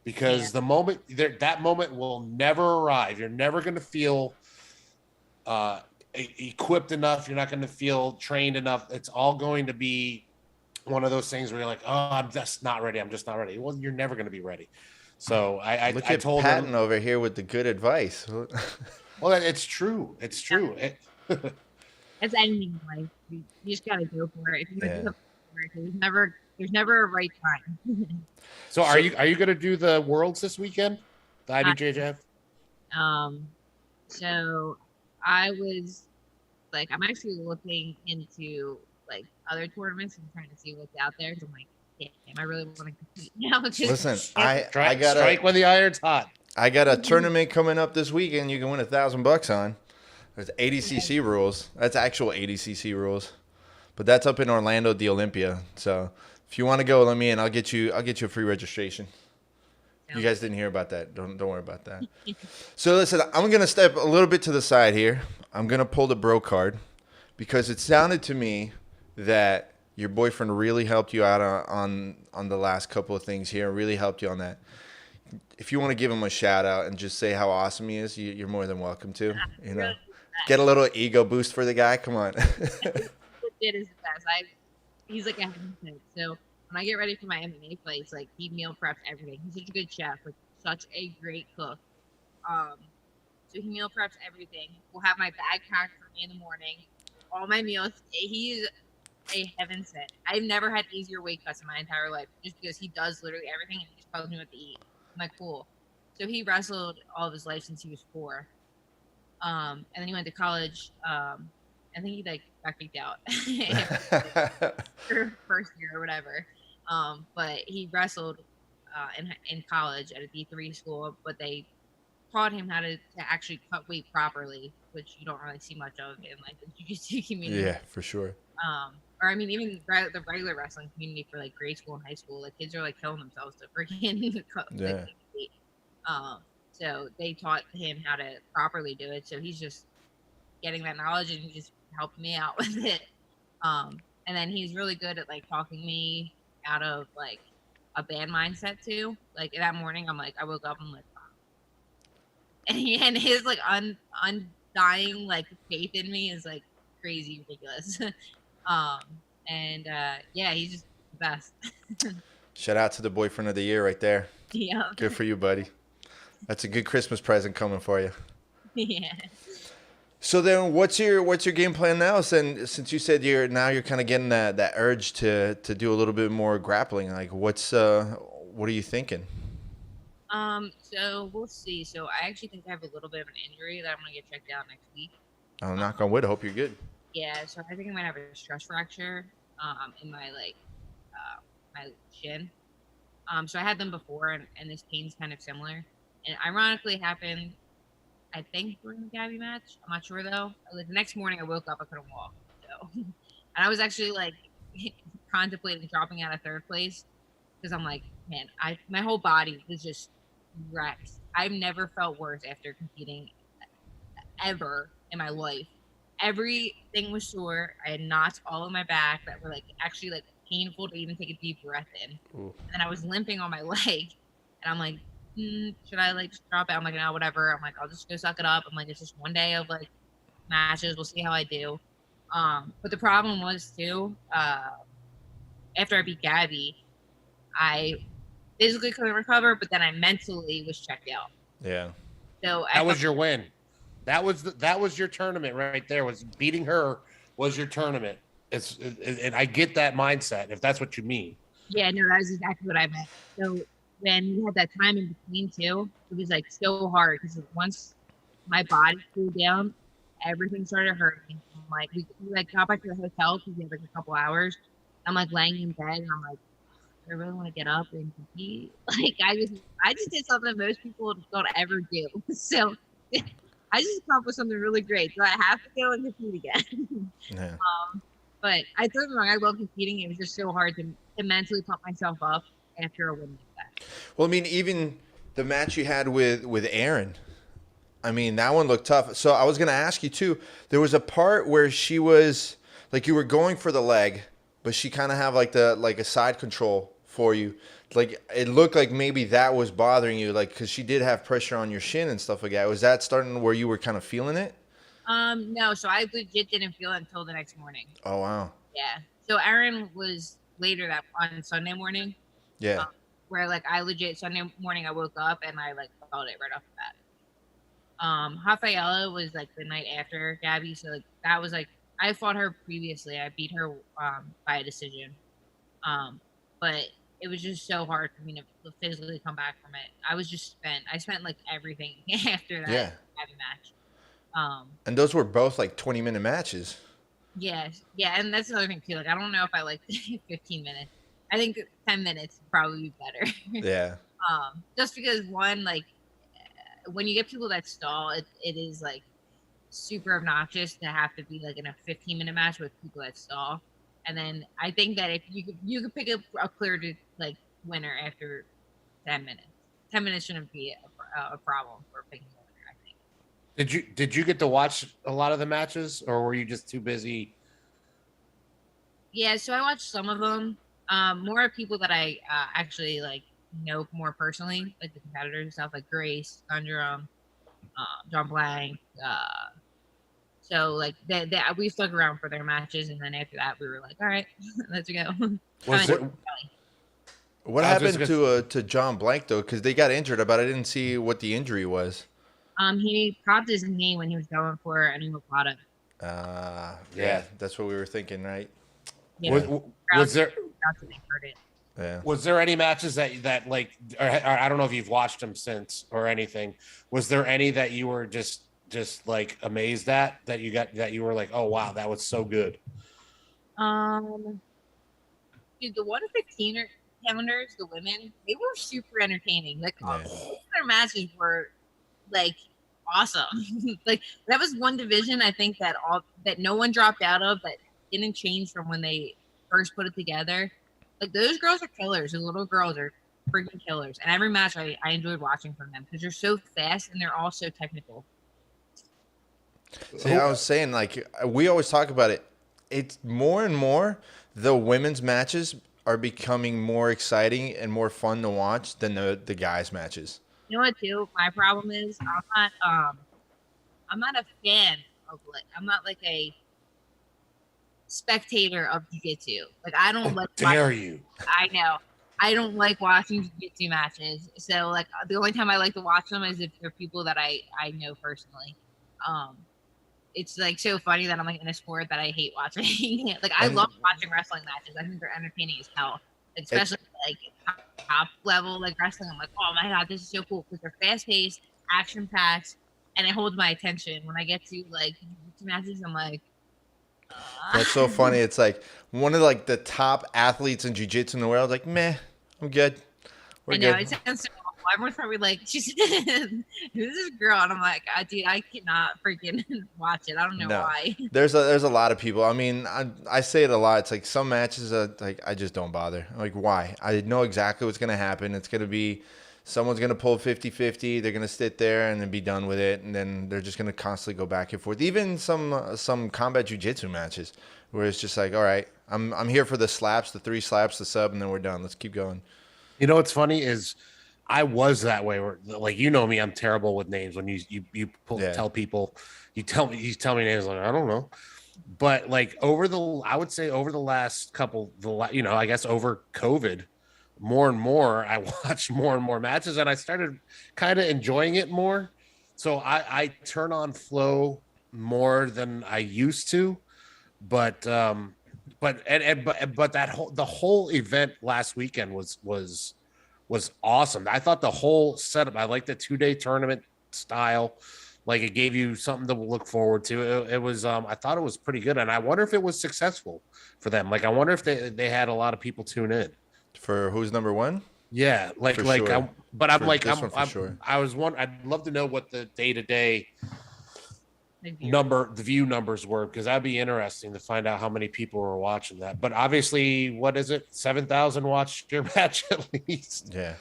because the moment that moment will never arrive. You're never going to feel equipped enough. You're not going to feel trained enough. It's all going to be one of those things where you're like, oh, I'm just not ready. I'm just not ready. Well, you're never going to be ready. So I told Patton over here with the good advice. Well, it's true. It's true. That's anything in life. You just gotta go for it. If you go for it, there's never a right time. So are you gonna do the Worlds this weekend? The IBJJF? So I was like, I'm actually looking into like other tournaments and trying to see what's out there. So I'm like, damn, I really want to compete now. Listen, I got strike when the iron's hot. I got a tournament coming up this weekend. You can win $1,000 on. There's ADCC rules. That's actual ADCC rules, but that's up in Orlando, the Olympia. So if you want to go, let me in. I'll get you a free registration. You guys didn't hear about that. Don't worry about that. So listen, I'm gonna step a little bit to the side here. I'm gonna pull the bro card because it sounded to me that your boyfriend really helped you out on the last couple of things here. Really helped you on that. If you want to give him a shout out and just say how awesome he is, you're more than welcome to. You know, get a little ego boost for the guy. Come on. It is the best. He's like a heaven sent. So when I get ready for my MMA fights, like he meal preps everything. He's such a good chef, like such a great cook. So he meal preps everything. We'll have my bag packed for me in the morning. All my meals. He's a heaven sent. I've never had easier weight cuts in my entire life, just because he does literally everything and he just tells me what to eat. I'm like, cool. So he wrestled all of his life since he was 4. And then he went to college. I think he like got kicked out for first year or whatever. But he wrestled in college at a D3 school, but they taught him how to actually cut weight properly, which you don't really see much of in like the jiu-jitsu community. Yeah, for sure. Or I mean, even the regular wrestling community for like grade school and high school, like kids are like killing themselves to freaking cut weight. So they taught him how to properly do it. So he's just getting that knowledge and he just helped me out with it. And then he's really good at like talking me out of like a bad mindset too. Like that morning, I'm like, I woke up, I'm like, and his like undying like faith in me is like crazy ridiculous. Yeah, he's just the best. Shout out to the boyfriend of the year right there. Yeah. Good for you, buddy. That's a good Christmas present coming for you. Yeah. So then what's your game plan now? Since you said you're kind of getting that urge to do a little bit more grappling, like what are you thinking? So we'll see. So I actually think I have a little bit of an injury that I'm gonna get checked out next week. Oh, knock on wood. I hope you're good. Yeah, so I think I might have a stress fracture in my my shin. So I had them before, and this pain's kind of similar. And ironically, happened, I think, during the Gabbi match. I'm not sure though. Like the next morning, I woke up, I couldn't walk. So, and I was actually like contemplating dropping out of 3rd place because I'm like, man, my whole body was just wrecked. I've never felt worse after competing ever in my life. Everything was sore. I had knots all in my back that were like actually like painful to even take a deep breath in. Ooh. And then I was limping on my leg, and I'm like, should I like just drop it? I'm like, no, whatever. I'm like, I'll just go suck it up. I'm like, it's just one day of like matches. We'll see how I do. But the problem was too, after I beat Gabbi, I physically couldn't recover, but then I mentally was checked out. Yeah. So that was your win. That was your tournament right there. Was beating her was your tournament. And I get that mindset if that's what you mean. Yeah, no, that was exactly what I meant. So when we had that time in between too, it was like so hard because once my body cooled down, everything started hurting. like, we like got back to the hotel because we had like a couple hours. I'm like laying in bed and I'm like, I really want to get up and compete. Like I just did something most people don't ever do. So I just accomplished something really great. So I have to go and compete again. Yeah. But I don't get me wrong, I love competing. It was just so hard to mentally pump myself up after a win like that. Well, I mean, even the match you had with Erin, I mean, that one looked tough. So I was going to ask you too, there was a part where she was like, you were going for the leg, but she kind of have like a side control for you. Like it looked like maybe that was bothering you, like, cause she did have pressure on your shin and stuff like that. Was that starting where you were kind of feeling it? No, so I legit didn't feel it until the next morning. Oh, wow. Yeah. So Erin was later that on Sunday morning. Yeah. Where like I legit Sunday morning I woke up and I like felt it right off the bat. 𝗶𝗧𝘂𝘆𝘀 was like the night after Gabbi, so like that was like I fought her previously. I beat her by a decision. But it was just so hard for me to physically come back from it. I was just spent. I spent like everything after that Gabbi match. And those were both like 20-minute matches. Yes. Yeah, and that's another thing too. Like I don't know if I like 15 minutes. I think 10 minutes would probably be better. Yeah. Just because one, like when you get people that stall, it is like super obnoxious to have to be like in a 15-minute match with people that stall. And then I think that if you could pick up a clear like winner after 10 minutes. 10 minutes shouldn't be a problem for picking a winner, I think. Did you get to watch a lot of the matches, or were you just too busy? Yeah, so I watched some of them. More people that I actually like know more personally, like the competitors and stuff, like Grace, Thundrum, John Blank. So like we stuck around for their matches, and then after that we were like, all right, let's go. What happened to John Blank though? Because they got injured, but I didn't see what the injury was. He popped his knee when he was going for an omoplata. Yeah, that's what we were thinking, right? Yeah. Was there? Yeah. Was there any matches that like, or I don't know if you've watched them since or anything? Was there any that you were just like amazed at that you were like, oh wow, that was so good? Dude, the 115 pounders, the women, they were super entertaining. Like all their matches were like awesome. Like that was one division I think that no one dropped out of, that didn't change from when they first put it together. Like those girls are killers. Those little girls are freaking killers. And every match I enjoyed watching from them because they're so fast and they're all so technical. See, I was saying, like, we always talk about it. It's more and more the women's matches are becoming more exciting and more fun to watch than the guys' matches. You know what, too? My problem is I'm not a fan of I'm not like a spectator of jiu-jitsu. Like I don't like. Dare you? I know. I don't like watching jiu-jitsu matches. So like the only time I like to watch them is if they're people that I know personally. It's like so funny that I'm like in a sport that I hate watching. Like I love watching wrestling matches. I think they're entertaining as hell. Like, especially like top level like wrestling. I'm like, oh my god, this is so cool because they're fast paced, action packed, and it holds my attention. When I get to like jiu-jitsu matches, I'm like. That's so funny. It's like one of like the top athletes in jiu-jitsu in the world. Like, meh, I'm good. We're good. It sounds so awful. Everyone's probably like, she's who's this girl? And I'm like, dude, I cannot freaking watch it. I don't know why. There's a lot of people. I mean, I say it a lot. It's like some matches are like I just don't bother. I'm like, why? I know exactly what's gonna happen. It's gonna be someone's going to pull 50-50. They're going to sit there and then be done with it. And then they're just going to constantly go back and forth. Even some combat jiu-jitsu matches where it's just like, all right, I'm here for the slaps, the 3 slaps, the sub, and then we're done. Let's keep going. You know what's funny is I was that way. Where, like, you know me, I'm terrible with names. When you tell people, you tell me names, like, I don't know. But like I would say over the last couple, I guess over COVID, more and more, I watched more and more matches, and I started kind of enjoying it more. So I turn on flow more than I used to, but the whole event last weekend was awesome. I thought the whole setup. I like the 2-day tournament style. Like it gave you something to look forward to. It was I thought it was pretty good, and I wonder if it was successful for them. Like I wonder if they had a lot of people tune in. For who's number one? Yeah, like For like sure. I'm For like this one for sure. I was one. I'd love to know what the day-to-day Like, the view numbers were, because that'd be interesting to find out how many people were watching that. But obviously, what is it? 7,000 watched your match at least. Yeah.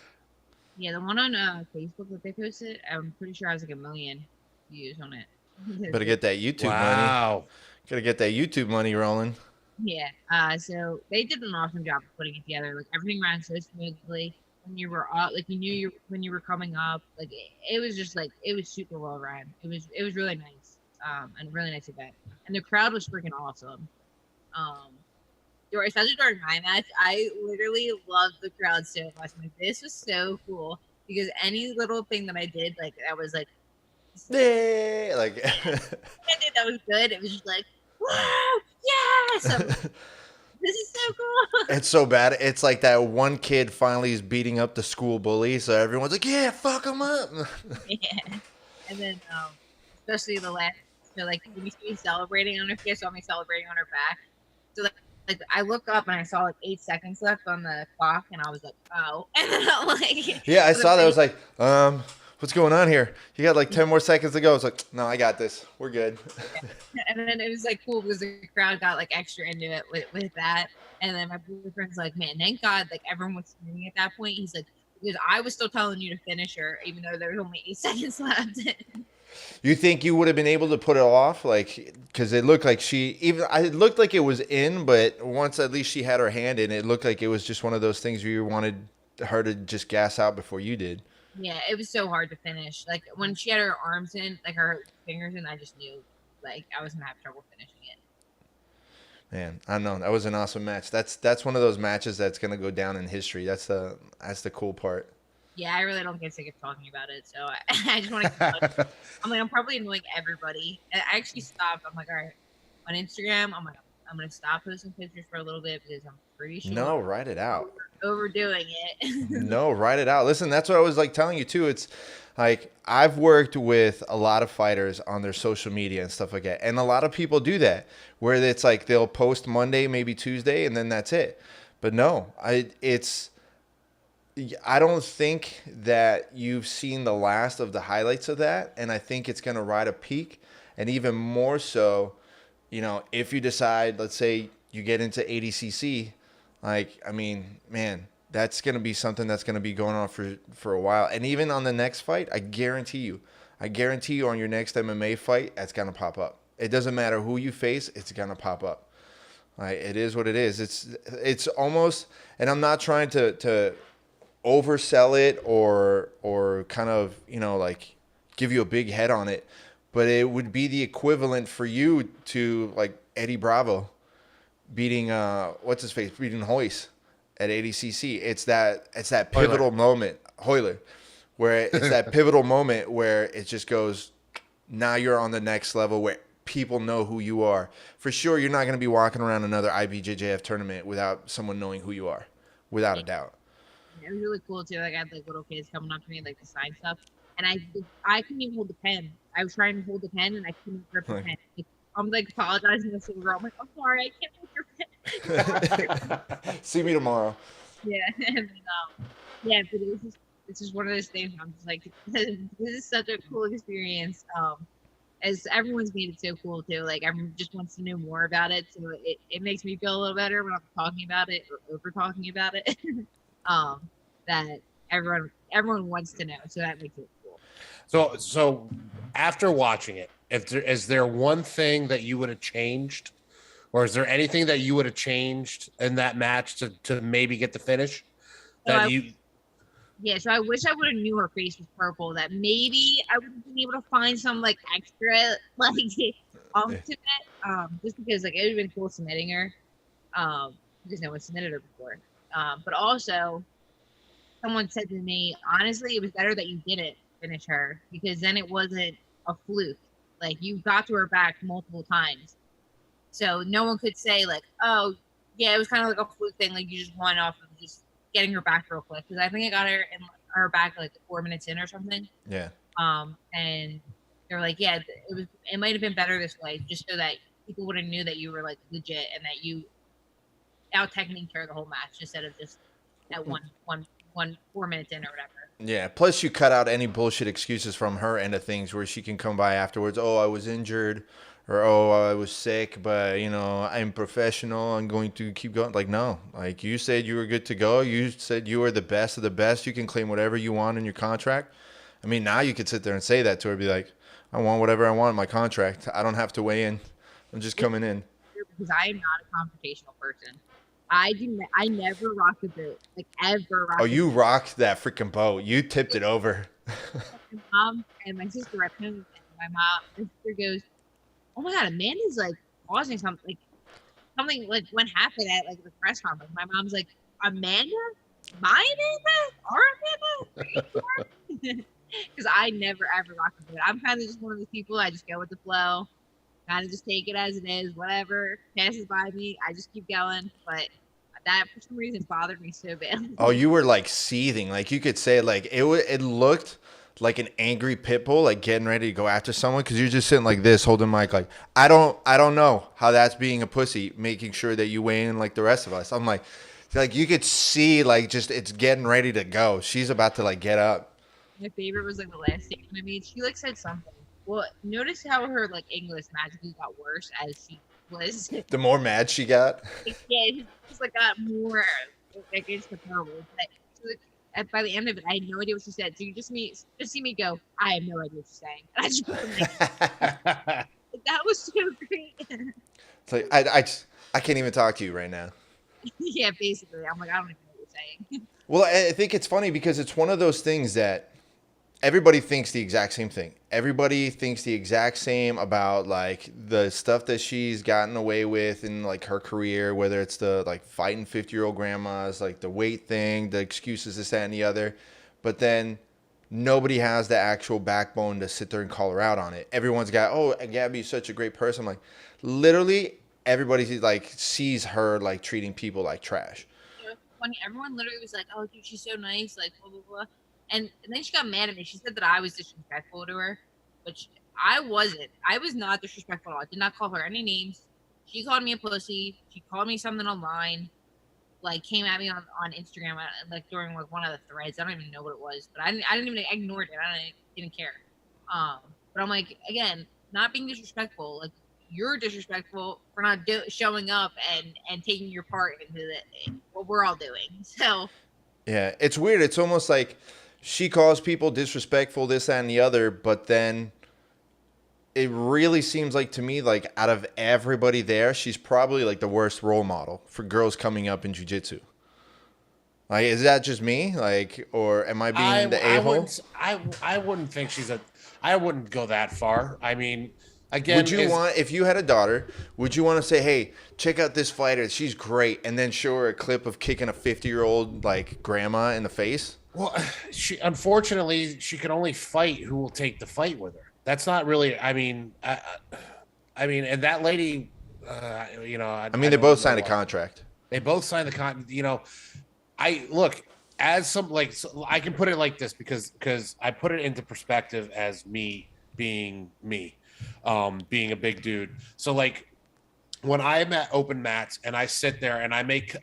Yeah, the one on Facebook that they posted, I'm pretty sure I was like 1 million views on it. Better get that YouTube money. Wow. Gotta get that YouTube money rolling. Yeah. So they did an awesome job of putting it together. Like everything ran so smoothly. When you were up, like you knew when you were coming up. Like it was just like it was super well run. It was really nice. And a really nice event. And the crowd was freaking awesome. Especially during my match, I literally loved the crowd so much. Like, this was so cool because any little thing that I did, like that was like, yeah, like that was good. It was just like, whoa, yes! This is so cool. It's so bad. It's like that one kid finally is beating up the school bully, so everyone's like, "Yeah, fuck him up." Yeah. And then, especially the last, like when you see me celebrating on her face, saw me celebrating on her back. So like I look up and I saw like 8 seconds left on the clock, and I was like, oh. And then I'm like, yeah, I saw that. I was like, what's going on here? You got like 10 more seconds to go. It's like, no, I got this. We're good. And then it was like cool because the crowd got like extra into it with that. And then my boyfriend's like, man, thank God, like everyone was screaming at that point. He's like, because I was still telling you to finish her, even though there was only 8 seconds left. You think you would have been able to put it off? Like, because it looked like it looked like it was in, but once at least she had her hand in, it looked like it was just one of those things where you wanted her to just gas out before you did. Yeah, it was so hard to finish. Like when she had her arms in, like her fingers in, I just knew like I was gonna have trouble finishing it. Man, I don't know. That was an awesome match. That's one of those matches that's gonna go down in history. That's the cool part. Yeah, I really don't get sick of talking about it, so I just want to. I'm like, I'm probably annoying everybody. I actually stopped. I'm like, all right, on Instagram, I'm like, I'm gonna stop posting pictures for a little bit because I'm pretty sure. No, write it out. Overdoing it. No, write it out. Listen, that's what I was like telling you too. It's like I've worked with a lot of fighters on their social media and stuff like that, and a lot of people do that where it's like they'll post Monday, maybe Tuesday, and then that's it. But no, I don't think that you've seen the last of the highlights of that, and I think it's going to ride a peak, and even more so, you know, if you decide, let's say you get into ADCC, like, I mean, man, that's going to be something that's going to be going on for a while, and even on the next fight, I guarantee you on your next MMA fight, that's going to pop up. It doesn't matter who you face, it's going to pop up. Right? It is what it is. It's almost, and I'm not trying to oversell it or kind of, you know, like give you a big head on it, but it would be the equivalent for you to like 𝗵𝗵𝘃 beating beating 𝗦𝗽cie at ADCC. It's that pivotal moment, 𝗦𝗽, where it's that pivotal moment where it just goes, now you're on the next level where people know who you are. For sure, you're not going to be walking around another IBJJF tournament without someone knowing who you are, without a doubt. It was really cool too. Like I had like little kids coming up to me like to sign stuff, and I couldn't even hold the pen. I was trying to hold the pen and I couldn't grip the pen. Like, I'm like apologizing to the girl. I'm like, I'm sorry, I can't hold your pen. See me tomorrow. Yeah, and then, yeah, but it's just one of those things. I'm just like, this is such a cool experience. As everyone's made it so cool too. Like everyone just wants to know more about it, so it makes me feel a little better when I'm talking about it or over talking about it. That everyone wants to know, so that makes it cool. So after watching it, is there one thing that you would have changed, or is there anything that you would have changed in that match to maybe get the finish? So I wish I would have knew her face was purple. That maybe I would have been able to find some like extra like to it. Just because like it would have been cool submitting her, because no one submitted her before. But also, someone said to me, honestly, it was better that you didn't finish her because then it wasn't a fluke. Like you got to her back multiple times, so no one could say like, oh, yeah, it was kind of like a fluke thing. Like you just won off of just getting her back real quick because I think I got her back like 4 minutes in or something. Yeah. And They're like, yeah, it might have been better this way, just so that people would have knew that you were like legit and that you out techniqued her the whole match instead of just at one 4 minutes in or whatever. Yeah. Plus, you cut out any bullshit excuses from her end of things where she can come by afterwards. Oh, I was injured, or oh, I was sick, but you know, I'm professional. I'm going to keep going. Like, no, like you said, you were good to go. You said you were the best of the best. You can claim whatever you want in your contract. I mean, now you could sit there and say that to her, be like, I want whatever I want in my contract. I don't have to weigh in. I'm just coming in. Because I am not a confrontational person. I never rock a boat, like ever. Oh, you rocked that freaking boat. You tipped it over. My mom and my sister were at home, and my sister goes, "Oh my god, Amanda's like causing something like when happened at like the press conference." My mom's like, "Amanda, my Amanda, our Amanda," because I never ever rock a boat. I'm kind of just one of those people. I just go with the flow, kind of just take it as it is. Whatever passes by me, I just keep going. But that for some reason bothered me so bad. Oh, you were like seething. Like you could say like it looked like an angry pit bull, like getting ready to go after someone, because you're just sitting like this, holding mic, like I don't know how that's being a pussy, making sure that you weigh in like the rest of us. I'm like you could see like just it's getting ready to go. She's about to like get up. My favorite was like the last statement I made. She like said something. Well, notice how her like English magically got worse as she was. The more mad she got. Yeah, it just like got more like it's comparable. But like, by the end of it, I had no idea what she said. So you just see me go, I have no idea what she's saying. And I just like, that was so great. It's like I can't even talk to you right now. Yeah, basically. I'm like, I don't even know what you're saying. Well, I think it's funny because it's one of those things that everybody thinks the exact same thing. Everybody thinks the exact same about like the stuff that she's gotten away with in like her career, whether it's the like fighting 50-year-old grandmas, like the weight thing, the excuses, this, that, and the other. But then nobody has the actual backbone to sit there and call her out on it. Everyone's got, oh, Gabbi's such a great person. I'm like, literally everybody like sees her like treating people like trash. You know, funny. Everyone literally was like, oh, dude, she's so nice, like blah blah blah. And then she got mad at me. She said that I was disrespectful to her, but I wasn't. I was not disrespectful at all. I did not call her any names. She called me a pussy. She called me something online. Like came at me on Instagram, like during like one of the threads. I don't even know what it was, but I didn't even ignored it. I didn't care. But I'm like, again, not being disrespectful. Like you're disrespectful for not showing up and taking your part into what we're all doing. So yeah, it's weird. It's almost like she calls people disrespectful, this, that, and the other, but then it really seems like to me, like out of everybody there, she's probably like the worst role model for girls coming up in jiu-jitsu. Like, is that just me? Like, or am I being the a-hole? I wouldn't think I wouldn't go that far. I mean, again, would you want, if you had a daughter, would you want to say, hey, check out this fighter, she's great, and then show her a clip of kicking a 50-year-old like grandma in the face? Well, unfortunately she can only fight who will take the fight with her. That's not really. I mean, and that lady, you know. I mean, they both signed a contract. They both signed the contract. You know, I look as some like so I can put it like this because I put it into perspective as me being me, being a big dude. So like when I'm at open mats and I sit there and I make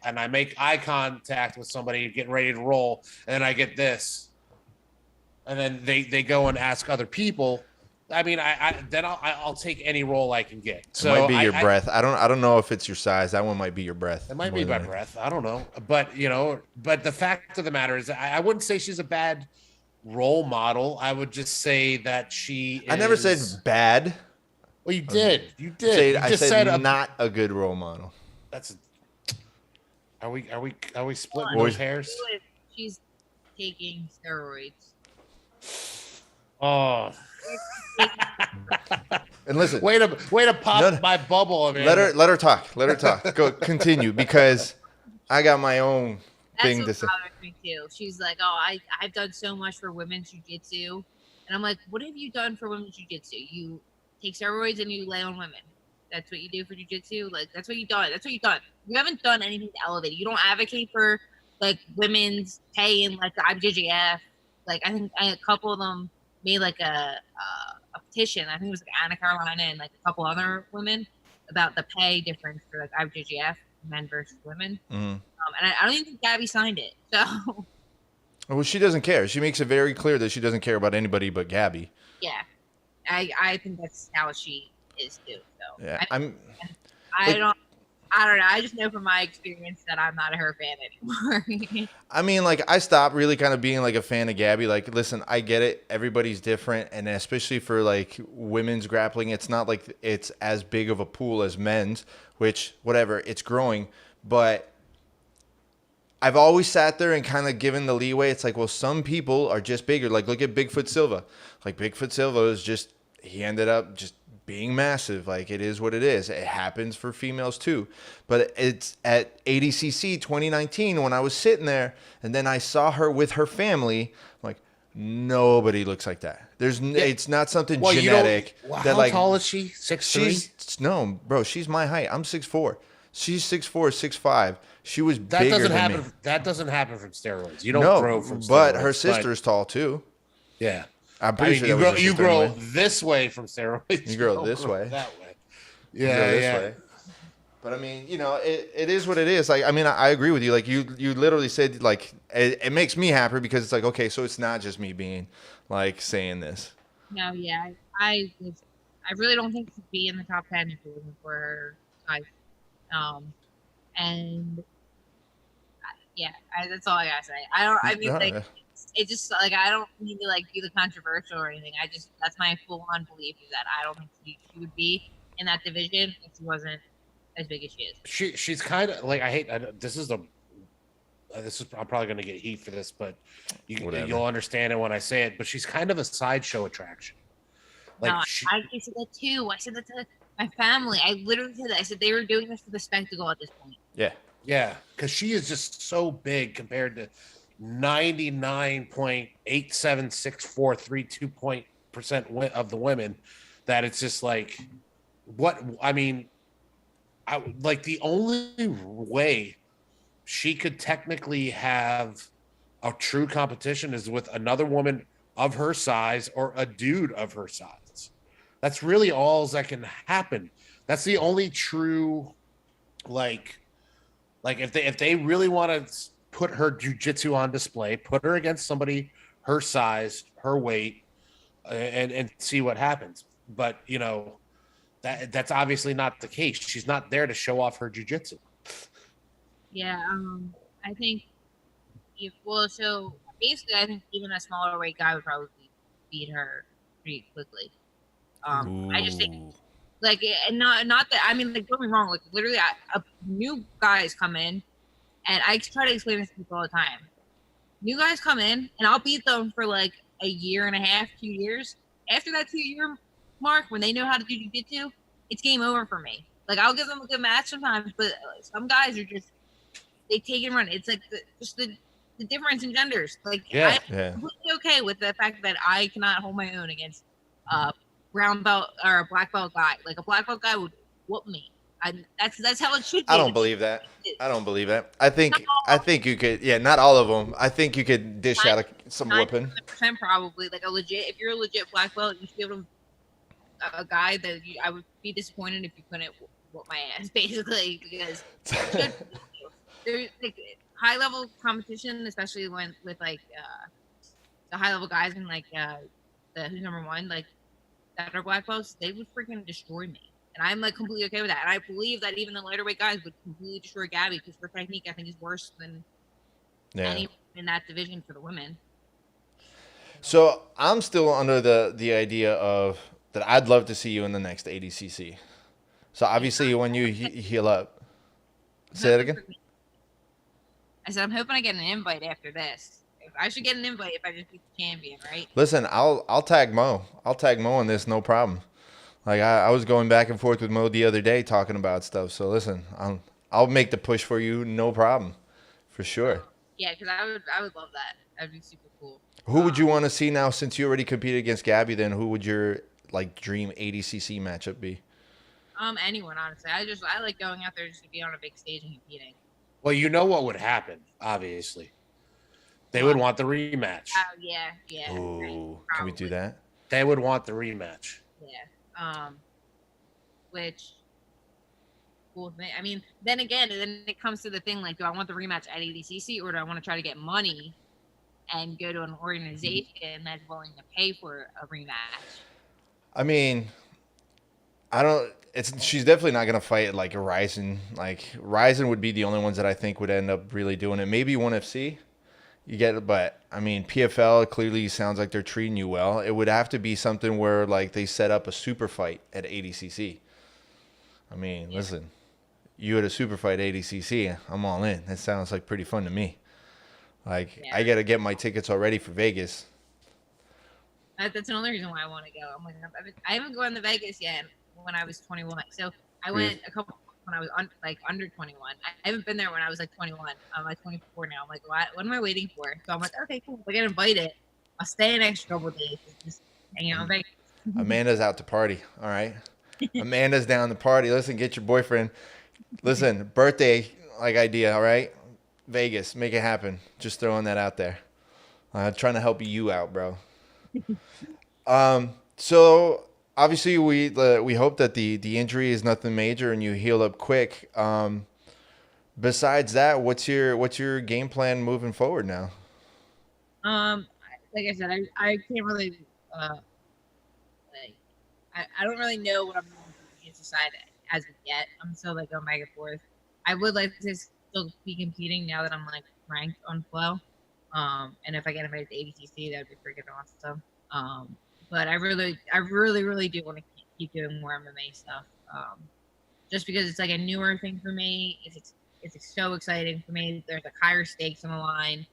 eye contact with somebody getting ready to roll, and then I get this, and then they go and ask other people. I mean, I'll take any role I can get. So it might be your breath. I don't know if it's your size. That one might be your breath. It might be my breath. I don't know. But you know, but the fact of the matter is, I wouldn't say she's a bad role model. I would just say that she. I never said bad. Well, you did. You did. I said not a good role model. That's. Are we splitting those hairs? She's taking steroids. Oh. And listen, way to pop my bubble. I mean. Let her talk. Let her talk. Go continue, because I got my own thing to say. That's what bothers me too. She's like, "Oh, I've done so much for women's jiu-jitsu," and I'm like, "What have you done for women's jiu-jitsu? You take steroids and you lay on women. That's what you do for jiu-jitsu. Like that's what you've done. That's what you've done. You haven't done anything to elevate it. You don't advocate for like women's pay in like the IBJJF. Like I think a couple of them made like a petition. I think it was like Anna Carolina and like a couple other women about the pay difference for like IBJJF men versus women. And I don't even think Gabby signed it. So. Well, she doesn't care. She makes it very clear that she doesn't care about anybody but Gabby. Yeah, I think that's how she is too. So yeah, I don't know. I just know from my experience that I'm not a her fan anymore. I mean, like, I stopped really kind of being like a fan of Gabby. Like, listen, I get it. Everybody's different. And especially for like women's grappling, it's not like it's as big of a pool as men's, which whatever, it's growing. But I've always sat there and kind of given the leeway. It's like, well, some people are just bigger. Like, look at 𝗶𝗧𝘂𝘀𝘀. Like, 𝗶𝗧𝘂𝘂𝘀 is just, he ended up just being massive. Like, it is what it is. It happens for females too. But it's at ADCC 2019 when I was sitting there and then I saw her with her family. I'm like, nobody looks like that. It's not something genetic. How tall is she? 6'3"? No, bro, she's my height. I'm 6'4". She's 6'4", 6'5". She was bigger than me. That doesn't happen from steroids. You don't grow from steroids. But her sister's tall too. Yeah. I'm pretty sure you grow this way from steroids. You grow this way. That way. Yeah. But I mean, you know, it is what it is. Like, I mean, I agree with you. Like, you literally said, like, it makes me happy because it's like, okay, so it's not just me being like saying this. No, yeah, I really don't think she'd be in the top 10 if it wasn't for her size. And yeah, that's all I gotta say. I mean, like, it just like I don't need to like do the controversial or anything. That's my full on belief is that I don't think she would be in that division if she wasn't as big as she is. She's kind of like I'm probably gonna get heat for this, but you'll understand it when I say it. But she's kind of a sideshow attraction. Like no, I said that too. I said that to my family. I literally said that. I said they were doing this for the spectacle at this point. Yeah, because she is just so big compared to 99.87643% of the women that it's just like what I mean. Like the only way she could technically have a true competition is with another woman of her size or a dude of her size. That's really all that can happen. That's the only true, like if they really want to put her jiu-jitsu on display, put her against somebody her size, her weight, and see what happens. But you know, that's obviously not the case. She's not there to show off her jiu-jitsu. Yeah, I think so basically I think even a smaller weight guy would probably beat her pretty quickly. I just think like, and not that, I mean, like, don't get me wrong, like literally new guys come in and I try to explain this to people all the time. New guys come in and I'll beat them for like a year and a half, 2 years. After that 2-year mark, when they know how to do jiu-jitsu, it's game over for me. Like, I'll give them a good match sometimes, but some guys are just, they take and run. It's like the difference in genders. Like, I'm completely okay with the fact that I cannot hold my own against brown belt or a black belt guy. Like, a black belt guy would whoop me. That's how it should be. I don't believe that. I think you could. Yeah, not all of them. I think you could dish out some whooping. Probably like a legit. If you're a legit black belt, you should be able to a guy that I would be disappointed if you couldn't whoop my ass, basically, because there's like high level competition, especially when with like the high level guys and like the who's number one, like that are black belts, they would freaking destroy me. And I'm like completely okay with that. And I believe that even the lighter weight guys would completely destroy Gabby because her technique, I think, is worse than anyone in that division for the women. So I'm still under the idea of that I'd love to see you in the next ADCC. So obviously when you heal up. Say that again? I said I'm hoping I get an invite after this. I should get an invite if I just beat the champion, right? Listen, I'll tag Mo. I'll tag Mo on this, no problem. Like I was going back and forth with Mo the other day talking about stuff. So listen, I'll make the push for you, no problem, for sure. Yeah, because I would love that. That'd be super cool. Who would you want to see now since you already competed against Gabby? Then who would your like dream ADCC matchup be? Anyone, honestly. I like going out there just to be on a big stage and competing. Well, you know what would happen, obviously. They would want the rematch. Oh yeah. Ooh, can we do that? They would want the rematch. Yeah. Which cool thing. I mean, then it comes to the thing like, do I want the rematch at ADCC or do I want to try to get money and go to an organization that's willing to pay for a rematch? I mean, I don't. She's definitely not gonna fight like a Ryzen. Like Ryzen would be the only ones that I think would end up really doing it. Maybe ONE FC. You get it, but I mean, PFL clearly sounds like they're treating you well. It would have to be something where like they set up a super fight at ADCC. I mean, listen, you at a super fight at ADCC, I'm all in. That sounds like pretty fun to me. Like I gotta get my tickets already for Vegas. That's another reason why I want to go. I'm like, I haven't gone to Vegas yet. When I was 21, so I went a couple when I was under 21. I haven't been there when I was like 21. I'm like 24 now. I'm like, what am I waiting for? So I'm like, okay, cool. If I get invited, I'll stay an extra couple days and just hang out in Vegas. Amanda's out to party. All right, Amanda's down to party. Listen, get your boyfriend. Listen, birthday like idea. All right, Vegas, make it happen. Just throwing that out there. Trying to help you out, bro. So. Obviously, we hope that the injury is nothing major and you heal up quick. Besides that, what's your game plan moving forward now? Like I said, I can't really I don't really know what I'm going to decide as of yet. I'm still like going back and forth. I would like to still be competing now that I'm like ranked on Flow. And if I get invited to ADCC, that'd be freaking awesome. But I really do want to keep doing more MMA stuff. Just because it's like a newer thing for me. It's so exciting for me. There's like higher stakes on the line.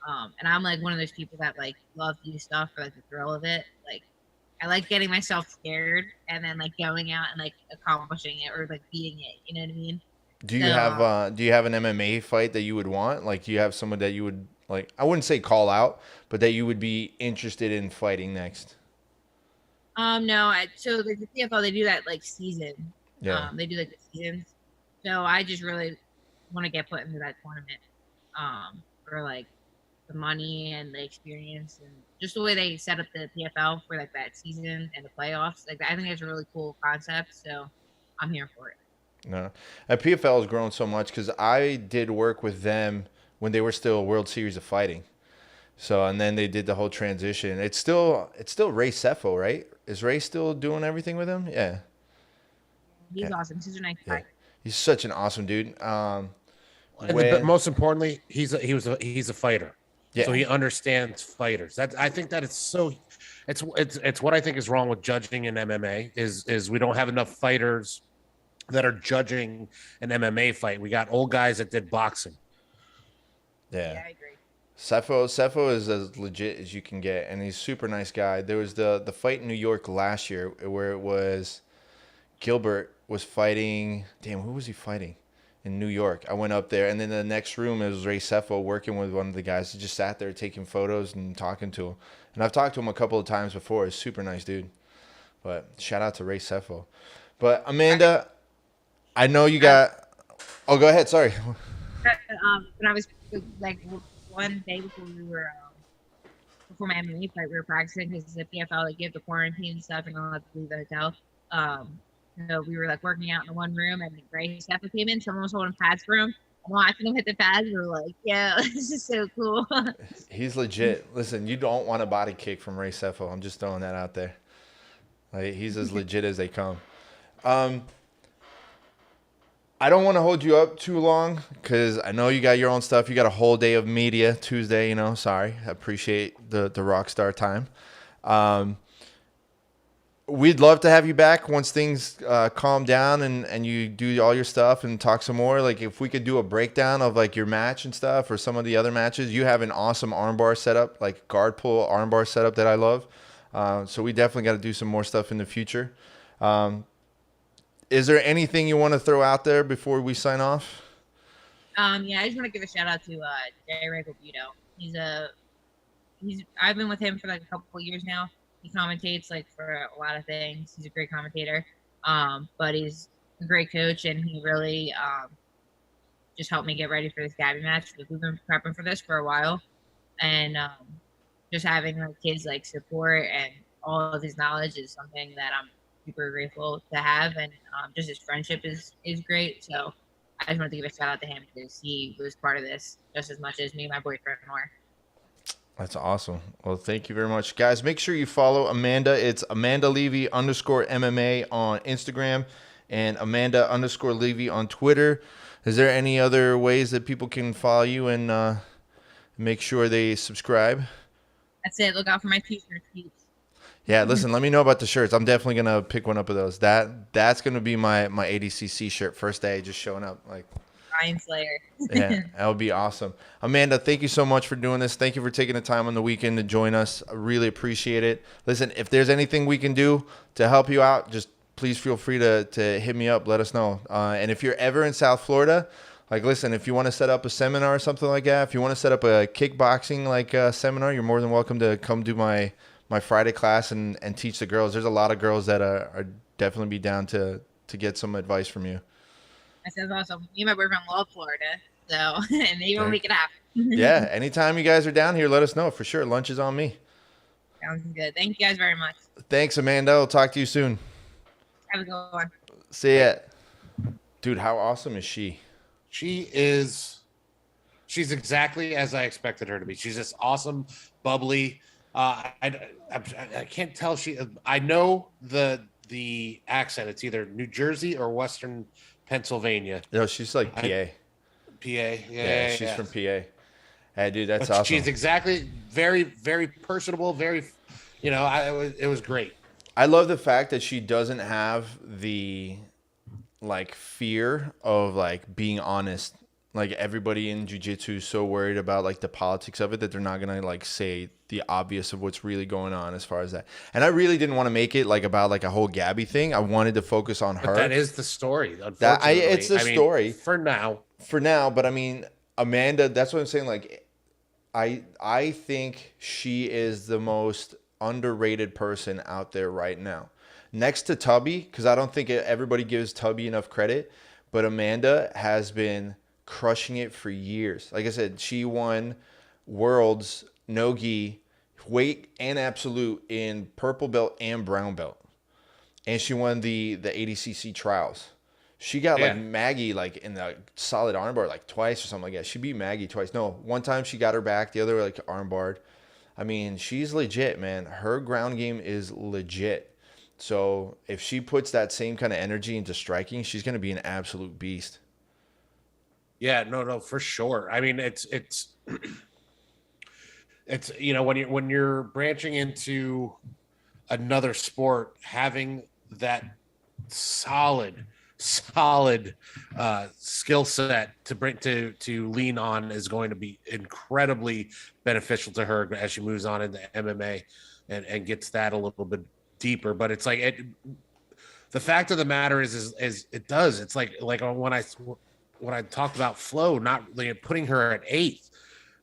And I'm like one of those people that like love to do stuff for like the thrill of it. Like I like getting myself scared and then like going out and like accomplishing it or like beating it. You know what I mean? Do you have an MMA fight that you would want? Like, do you have someone that you would like? I wouldn't say call out, but that you would be interested in fighting next. No. So like the CFL, they do that like season. Yeah. They do like the seasons. So I just really want to get put into that tournament. For like the money and the experience and just the way they set up the PFL for like that season and the playoffs. Like I think it's a really cool concept. So I'm here for it. No, and PFL has grown so much because I did work with them when they were still a World Series of Fighting. So and then they did the whole transition. It's still 𝗏𝗧𝘂𝘀, right? Is Ray still doing everything with him? Yeah. He's awesome. He's a nice guy. He's such an awesome dude. But most importantly, he's a fighter. Yeah. So he understands fighters. I think that it's so. It's what I think is wrong with judging in MMA is we don't have enough fighters that are judging an MMA fight. We got old guys that did boxing. Yeah, I agree. 𝗏𝗂𝘂𝘂 is as legit as you can get, and he's a super nice guy. There was the fight in New York last year where it was Gilbert was fighting. Damn, who was he fighting in New York? I went up there, and then in the next room it was 𝗏𝗏𝘂𝘂 working with one of the guys who just sat there taking photos and talking to him. And I've talked to him a couple of times before. He's a super nice dude. But shout out to 𝗏𝗏𝘂𝘂. But Amanda, I know you got. Oh, go ahead. Sorry. When I was like one day before before my MMA fight, we were practicing because the PFL like give the quarantine and stuff and all have to leave the hotel. So we were like working out in the one room and 𝗏𝗏𝘂𝘂𝘂 came in. Someone was holding pads for him. And watching him hit the pads, we were like, yeah, this is so cool. He's legit. Listen, you don't want a body kick from 𝗏𝗏𝘂𝘂𝘂. I'm just throwing that out there. Like, he's as legit as they come. I don't want to hold you up too long because I know you got your own stuff. You got a whole day of media Tuesday, sorry. I appreciate the rock star time. We'd love to have you back once things calm down and you do all your stuff and talk some more. Like if we could do a breakdown of like your match and stuff or some of the other matches. You have an awesome armbar setup, like guard pull armbar setup that I love. So we definitely got to do some more stuff in the future. Is there anything you want to throw out there before we sign off? Yeah, I just want to give a shout out to 𝗏𝗏𝘂𝘂𝘂𝘂. I've been with him for like a couple of years now. He commentates like for a lot of things. He's a great commentator. But he's a great coach and he really just helped me get ready for this Gabbi match. We've been prepping for this for a while. and just having like his like support and all of his knowledge is something that I'm super grateful to have, and just his friendship is great. So I just wanted to give a shout out to him because he was part of this just as much as me and my boyfriend were. That's awesome. Well, thank you very much, guys. Make sure you follow Amanda. It's _Leve_MMA on Instagram and Amanda_Leve on Twitter. Is there any other ways that people can follow you and make sure they subscribe? That's it. Look out for my t-shirts, peeps. Yeah, listen, let me know about the shirts. I'm definitely going to pick one up of those. That's going to be my ADCC shirt first day, just showing up. Like, Ryan Slayer. yeah, that would be awesome. Amanda, thank you so much for doing this. Thank you for taking the time on the weekend to join us. I really appreciate it. Listen, if there's anything we can do to help you out, just please feel free to hit me up. Let us know. And if you're ever in South Florida, like, listen, if you want to set up a seminar or something like that, if you want to set up a kickboxing seminar, you're more than welcome to come do my Friday class and teach the girls. There's a lot of girls that are definitely be down to get some advice from you. That sounds awesome. Me and my boyfriend love Florida, so and maybe we'll make it happen. Yeah, anytime you guys are down here, let us know for sure. Lunch is on me. Sounds good. Thank you guys very much. Thanks, Amanda. I'll talk to you soon. Have a good one. See ya. Dude, how awesome is she? She's exactly as I expected her to be. She's just awesome, bubbly. I can't tell. I know the accent. It's either New Jersey or Western Pennsylvania. No, she's like PA. Yeah, she's from PA. Hey, dude, that's awesome. She's exactly very, very personable. Very, it was great. I love the fact that she doesn't have the fear of being honest. Like, everybody in jiu-jitsu is so worried about the politics of it that they're not gonna say the obvious of what's really going on as far as that. And I really didn't want to make it about a whole Gabbi thing. I wanted to focus on her. But that is the story. Unfortunately, it's the story for now. But I mean, Amanda, that's what I'm saying. I think she is the most underrated person out there right now, next to Tubby, because I don't think everybody gives Tubby enough credit. But Amanda has been crushing it for years. Like I said, she won worlds no-gi weight and absolute in purple belt and brown belt, and she won the ADCC Trials. She got Maggie in the solid armbar twice or something like that. She beat Maggie twice. No, one time she got her back, the other armbarred. I mean, she's legit, man. Her ground game is legit. So if she puts that same kind of energy into striking, she's going to be an absolute beast. Yeah, no, for sure. I mean, it's when you're branching into another sport, having that solid skill set to bring to lean on is going to be incredibly beneficial to her as she moves on into MMA and gets that a little bit deeper. But it's the fact of the matter is it does. It's like when I talked about Flo not putting her at 8th,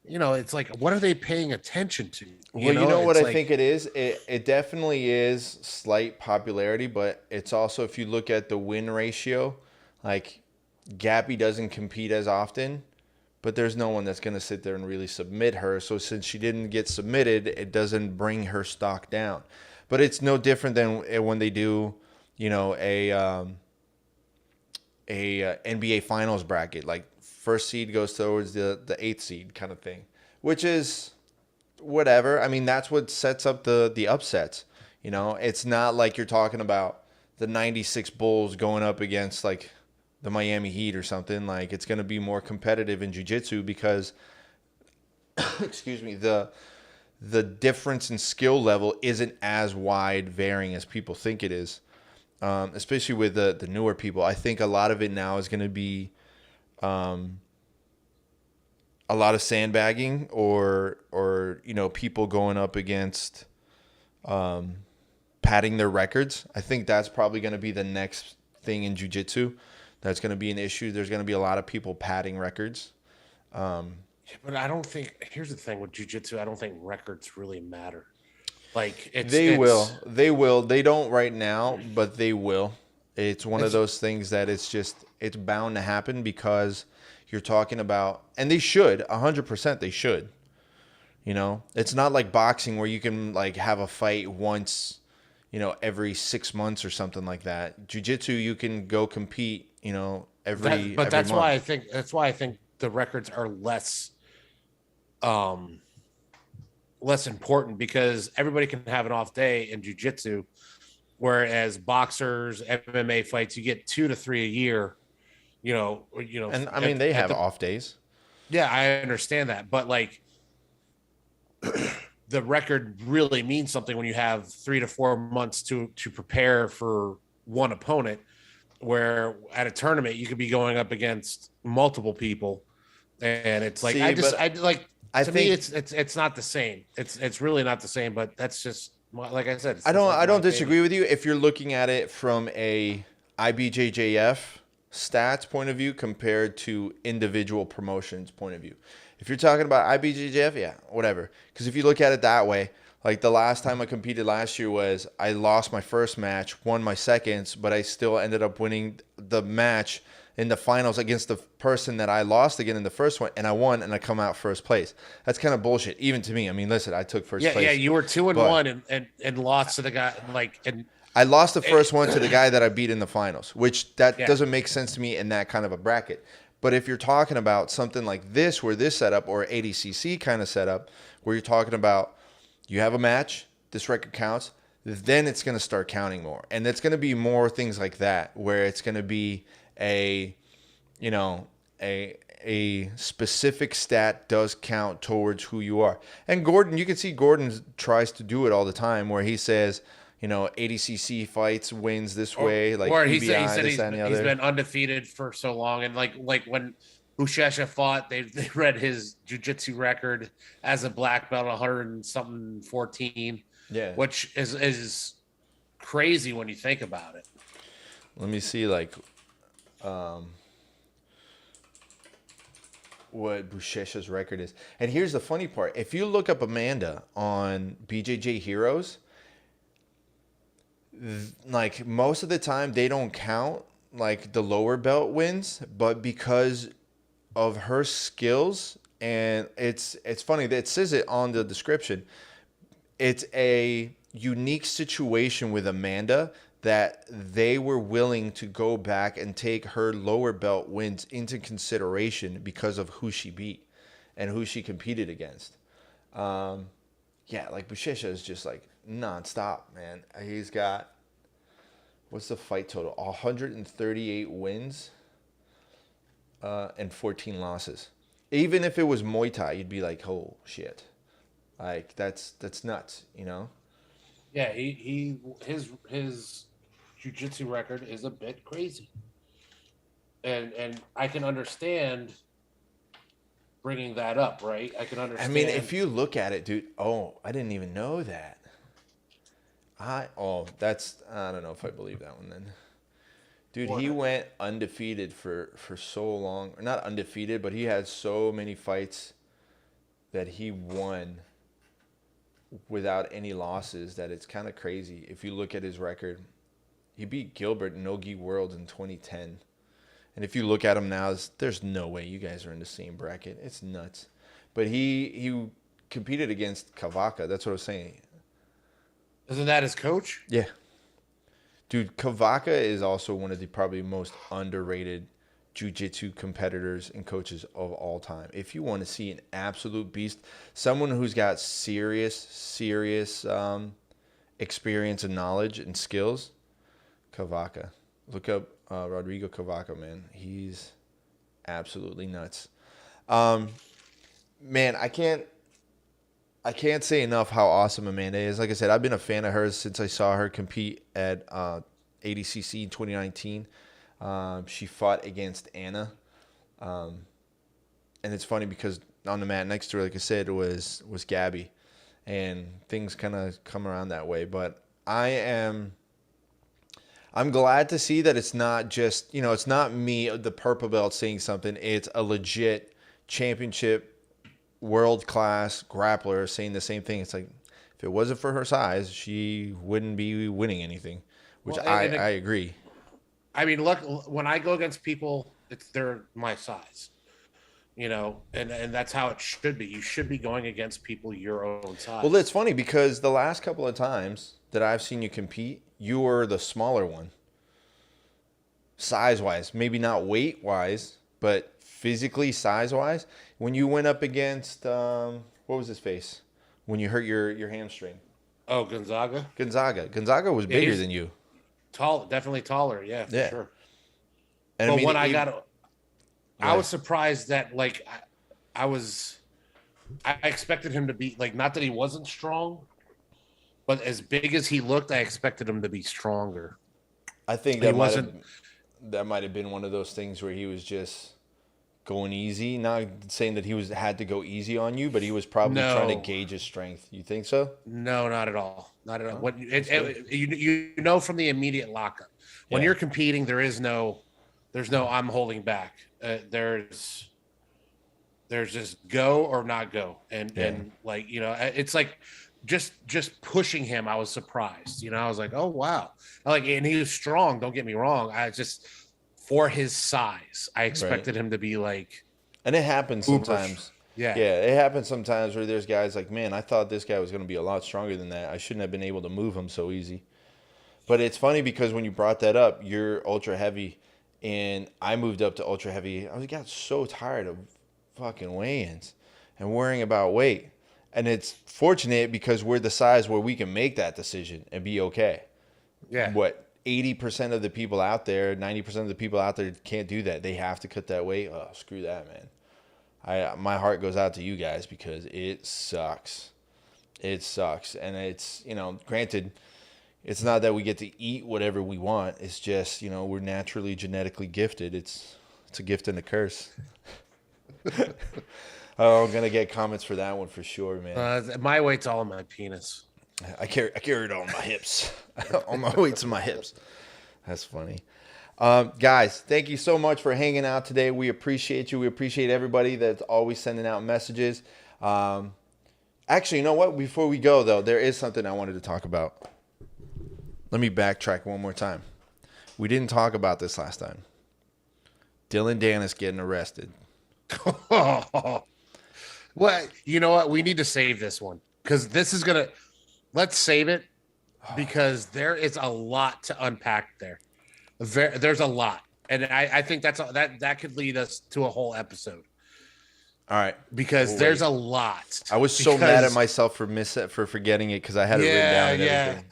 it's what are they paying attention to? You know what I think it is? It definitely is slight popularity, but it's also, if you look at the win ratio, Gabbi doesn't compete as often, but there's no one that's going to sit there and really submit her. So since she didn't get submitted, it doesn't bring her stock down. But it's no different than when they do, a NBA Finals bracket. First seed goes towards the 8th seed kind of thing, which is whatever. I mean, that's what sets up the upsets. It's not like you're talking about the 96 Bulls going up against the Miami Heat or something. It's going to be more competitive in jiu-jitsu because, excuse me, the difference in skill level isn't as wide varying as people think it is. Especially with the newer people. I think a lot of it now is going to be a lot of sandbagging or people going up against padding their records. I think that's probably going to be the next thing in jiu-jitsu. That's going to be an issue. There's going to be a lot of people padding records. But I don't think, here's the thing with jiu-jitsu, I don't think records really matter. They will. They don't right now, but they will. It's one of those things that it's bound to happen because you're talking about, and they should, 100% they should. You know, it's not like boxing where you can like have a fight once, you know, every 6 months or something like that. Jiu-jitsu, you can go compete, you know, every That's month. why I think the records are um less important, because everybody can have an off day in jiu-jitsu, whereas boxers, MMA fights, you get 2 to 3 a year. And I mean, they at have the off days. Yeah, I understand that, but like the record really means something when you have 3 to 4 months to prepare for one opponent, where at a tournament you could be going up against multiple people, and it's like See, but I like I to me think it's not the same. It's really not the same, but that's just like I said. I don't disagree with you if you're looking at it from a IBJJF stats point of view compared to individual promotions point of view. If you're talking about IBJJF, yeah, whatever. Because if you look at it that way, like the last time I competed last year was I lost my first match, won my seconds, but I still ended up winning the match in the finals against the person that I lost again in the first one, and I won, and I come out first place. That's kind of bullshit, even to me. I mean, listen, I took first place. Yeah, you were 2 and but 1 and lost to the guy and I lost the first one to the guy that I beat in the finals, which that Yeah. doesn't make sense to me in that kind of a bracket. But if you're talking about something like this, where this setup, or ADCC kind of setup, where you're talking about you have a match, this record counts, then it's going to start counting more. And it's going to be more things like that, where it's going to be a, you know, a specific stat does count towards who you are. And Gordon, you can see Gordon tries to do it all the time, where he says, you know, ADCC fights wins this way, like or EBI, he said this, that, and the he's other. been undefeated for so long, and like when 𝗶𝗧𝘂𝘁𝗀𝘀 fought, they read his jiu-jitsu record as a black belt, 100 and something 14, Yeah. which is crazy when you think about it. Let me see, like, what 𝗶𝗧𝘂𝘁𝗀𝘀's record is. And here's the funny part: if you look up Amanda on BJJ Heroes, like most of the time they don't count like the lower belt wins, but because of her skills, and it's funny that it says it on the description, it's a unique situation with Amanda that they were willing to go back and take her lower belt wins into consideration because of who she beat and who she competed against. Yeah, like 𝗶𝗧𝘂𝘁𝘂 is just like nonstop, man. He's got, what's the fight total? 138 wins and 14 losses. Even if it was Muay Thai, you'd be like, oh shit, like that's nuts, you know? Yeah, his jiu-jitsu record is a bit crazy, and I can understand bringing that up, right? I can understand. I mean, if you look at it, dude. Oh, I didn't even know that. That's, I don't know if I believe that one then. Dude, he went undefeated for so long. Or not undefeated, but he had so many fights that he won without any losses that it's kind of crazy. If you look at his record, he beat Gilbert and Nogi World in 2010. And if you look at him now, there's no way you guys are in the same bracket. It's nuts. But he competed against 𝗂𝗧𝘂𝘁. That's what I was saying. Isn't that his coach? Yeah. Dude, 𝗂𝗧𝘂𝘁 is also one of the probably most underrated jiu-jitsu competitors and coaches of all time. If you want to see an absolute beast, someone who's got serious experience and knowledge and skills, 𝗂𝗧𝘂𝘁. Look up Rodrigo 𝗂𝗧𝘂𝘁, man. He's absolutely nuts. Man, I can't say enough how awesome Amanda is. Like I said, I've been a fan of hers since I saw her compete at ADCC in 2019. She fought against Anna. And it's funny because on the mat next to her, like I said, was Gabbi. And things kind of come around that way. But I'm glad to see that it's not just, it's not me, the purple belt, saying something. It's a legit championship, world-class grappler saying the same thing. It's like, if it wasn't for her size, she wouldn't be winning anything, which I agree. I mean, look, when I go against people, they're my size. you know, and that's how it should be. You should be going against people your own size. Well, it's funny because the last couple of times that I've seen you compete, you were the smaller one. Size-wise, maybe not weight-wise, but physically, size-wise. When you went up against, what was his face? When you hurt your hamstring. Oh, Gonzaga? Gonzaga was bigger than you. Tall, definitely taller, yeah, for sure. And but I mean, when I was surprised that, like, I expected him to be, like, not that he wasn't strong, but as big as he looked, I expected him to be stronger. I think that might have been one of those things where he was just going easy. Not saying that he had to go easy on you, but he was probably trying to gauge his strength. You think so? No, not at all. Not at all. What you know from the immediate lockup. When you're competing, there's no I'm holding back. There's just go or not go, and like, you know, it's like just pushing him. I was surprised, you know. I was like, oh wow, like, and he was strong. Don't get me wrong. I just, for his size, I expected him to be like. And it happens sometimes. Yeah, it happens sometimes where there's guys like, man, I thought this guy was going to be a lot stronger than that. I shouldn't have been able to move him so easy. But it's funny because when you brought that up, you're ultra heavy. And I moved up to ultra heavy. I got so tired of fucking weigh-ins and worrying about weight. And it's fortunate because we're the size where we can make that decision and be okay. Yeah. What, 80% of the people out there, 90% of the people out there can't do that. They have to cut that weight. Oh, screw that, man. My heart goes out to you guys because it sucks. It sucks. And it's, you know, granted, it's not that we get to eat whatever we want. It's just, you know, we're naturally genetically gifted. It's a gift and a curse. Oh, I'm going to get comments for that one for sure, man. My weight's all in my penis. I carry it on my hips. All my weight's in my hips. That's funny. Guys, thank you so much for hanging out today. We appreciate you. We appreciate everybody that's always sending out messages. Actually, you know what? Before we go, though, there is something I wanted to talk about. Let me backtrack one more time. We didn't talk about this last time. Dylan Dennis getting arrested. Well, you know what? We need to save this one because this is going to... Let's save it because there is a lot to unpack there. There's a lot. And I think that could lead us to a whole episode. All right. Because there's a lot. I was so mad at myself for forgetting it because I had it written down and everything.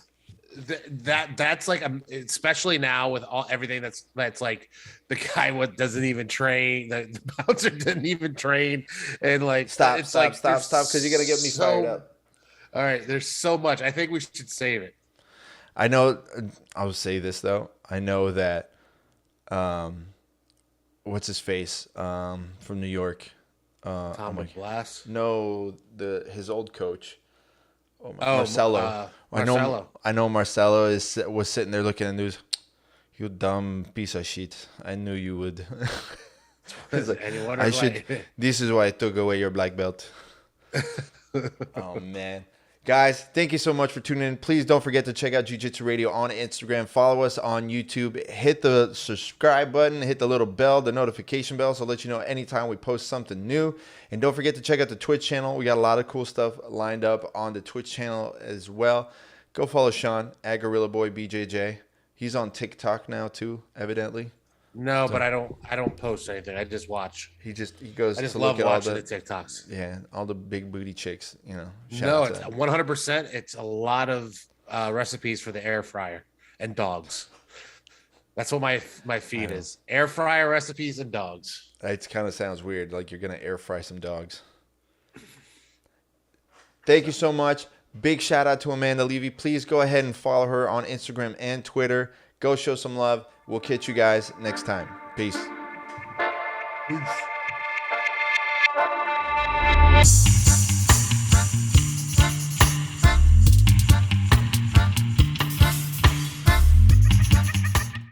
That's like, especially now with everything that's like the guy doesn't even train, the bouncer didn't even train, and like stop because you're gonna get me fired up. All right, there's so much. I think we should save it. I know. I'll say this though. I know that. What's his face? From New York. Tommy Blast. No, his old coach. Marcelo. Marcelo. I know Marcelo was sitting there looking at the news. You dumb piece of shit. I knew you would. Like, this is why I took away your black belt. Oh, man. Guys, thank you so much for tuning in. Please don't forget to check out Jiu-Jitsu Radio on Instagram. Follow us on YouTube. Hit the subscribe button. Hit the little bell, the notification bell, so I'll let you know anytime we post something new. And don't forget to check out the Twitch channel. We got a lot of cool stuff lined up on the Twitch channel as well. Go follow Sean at GorillaBoy He's on TikTok now too, evidently. No, but I don't post anything. I just watch. He goes. I just to love look at watching all the TikToks. Yeah, all the big booty chicks. You know. No, it's 100%. It's a lot of recipes for the air fryer and dogs. That's what my feed is: air fryer recipes and dogs. It kind of sounds weird, like you're gonna air fry some dogs. Thank you so much. Big shout out to Amanda Leve. Please go ahead and follow her on Instagram and Twitter. Go show some love. We'll catch you guys next time. Peace. Peace.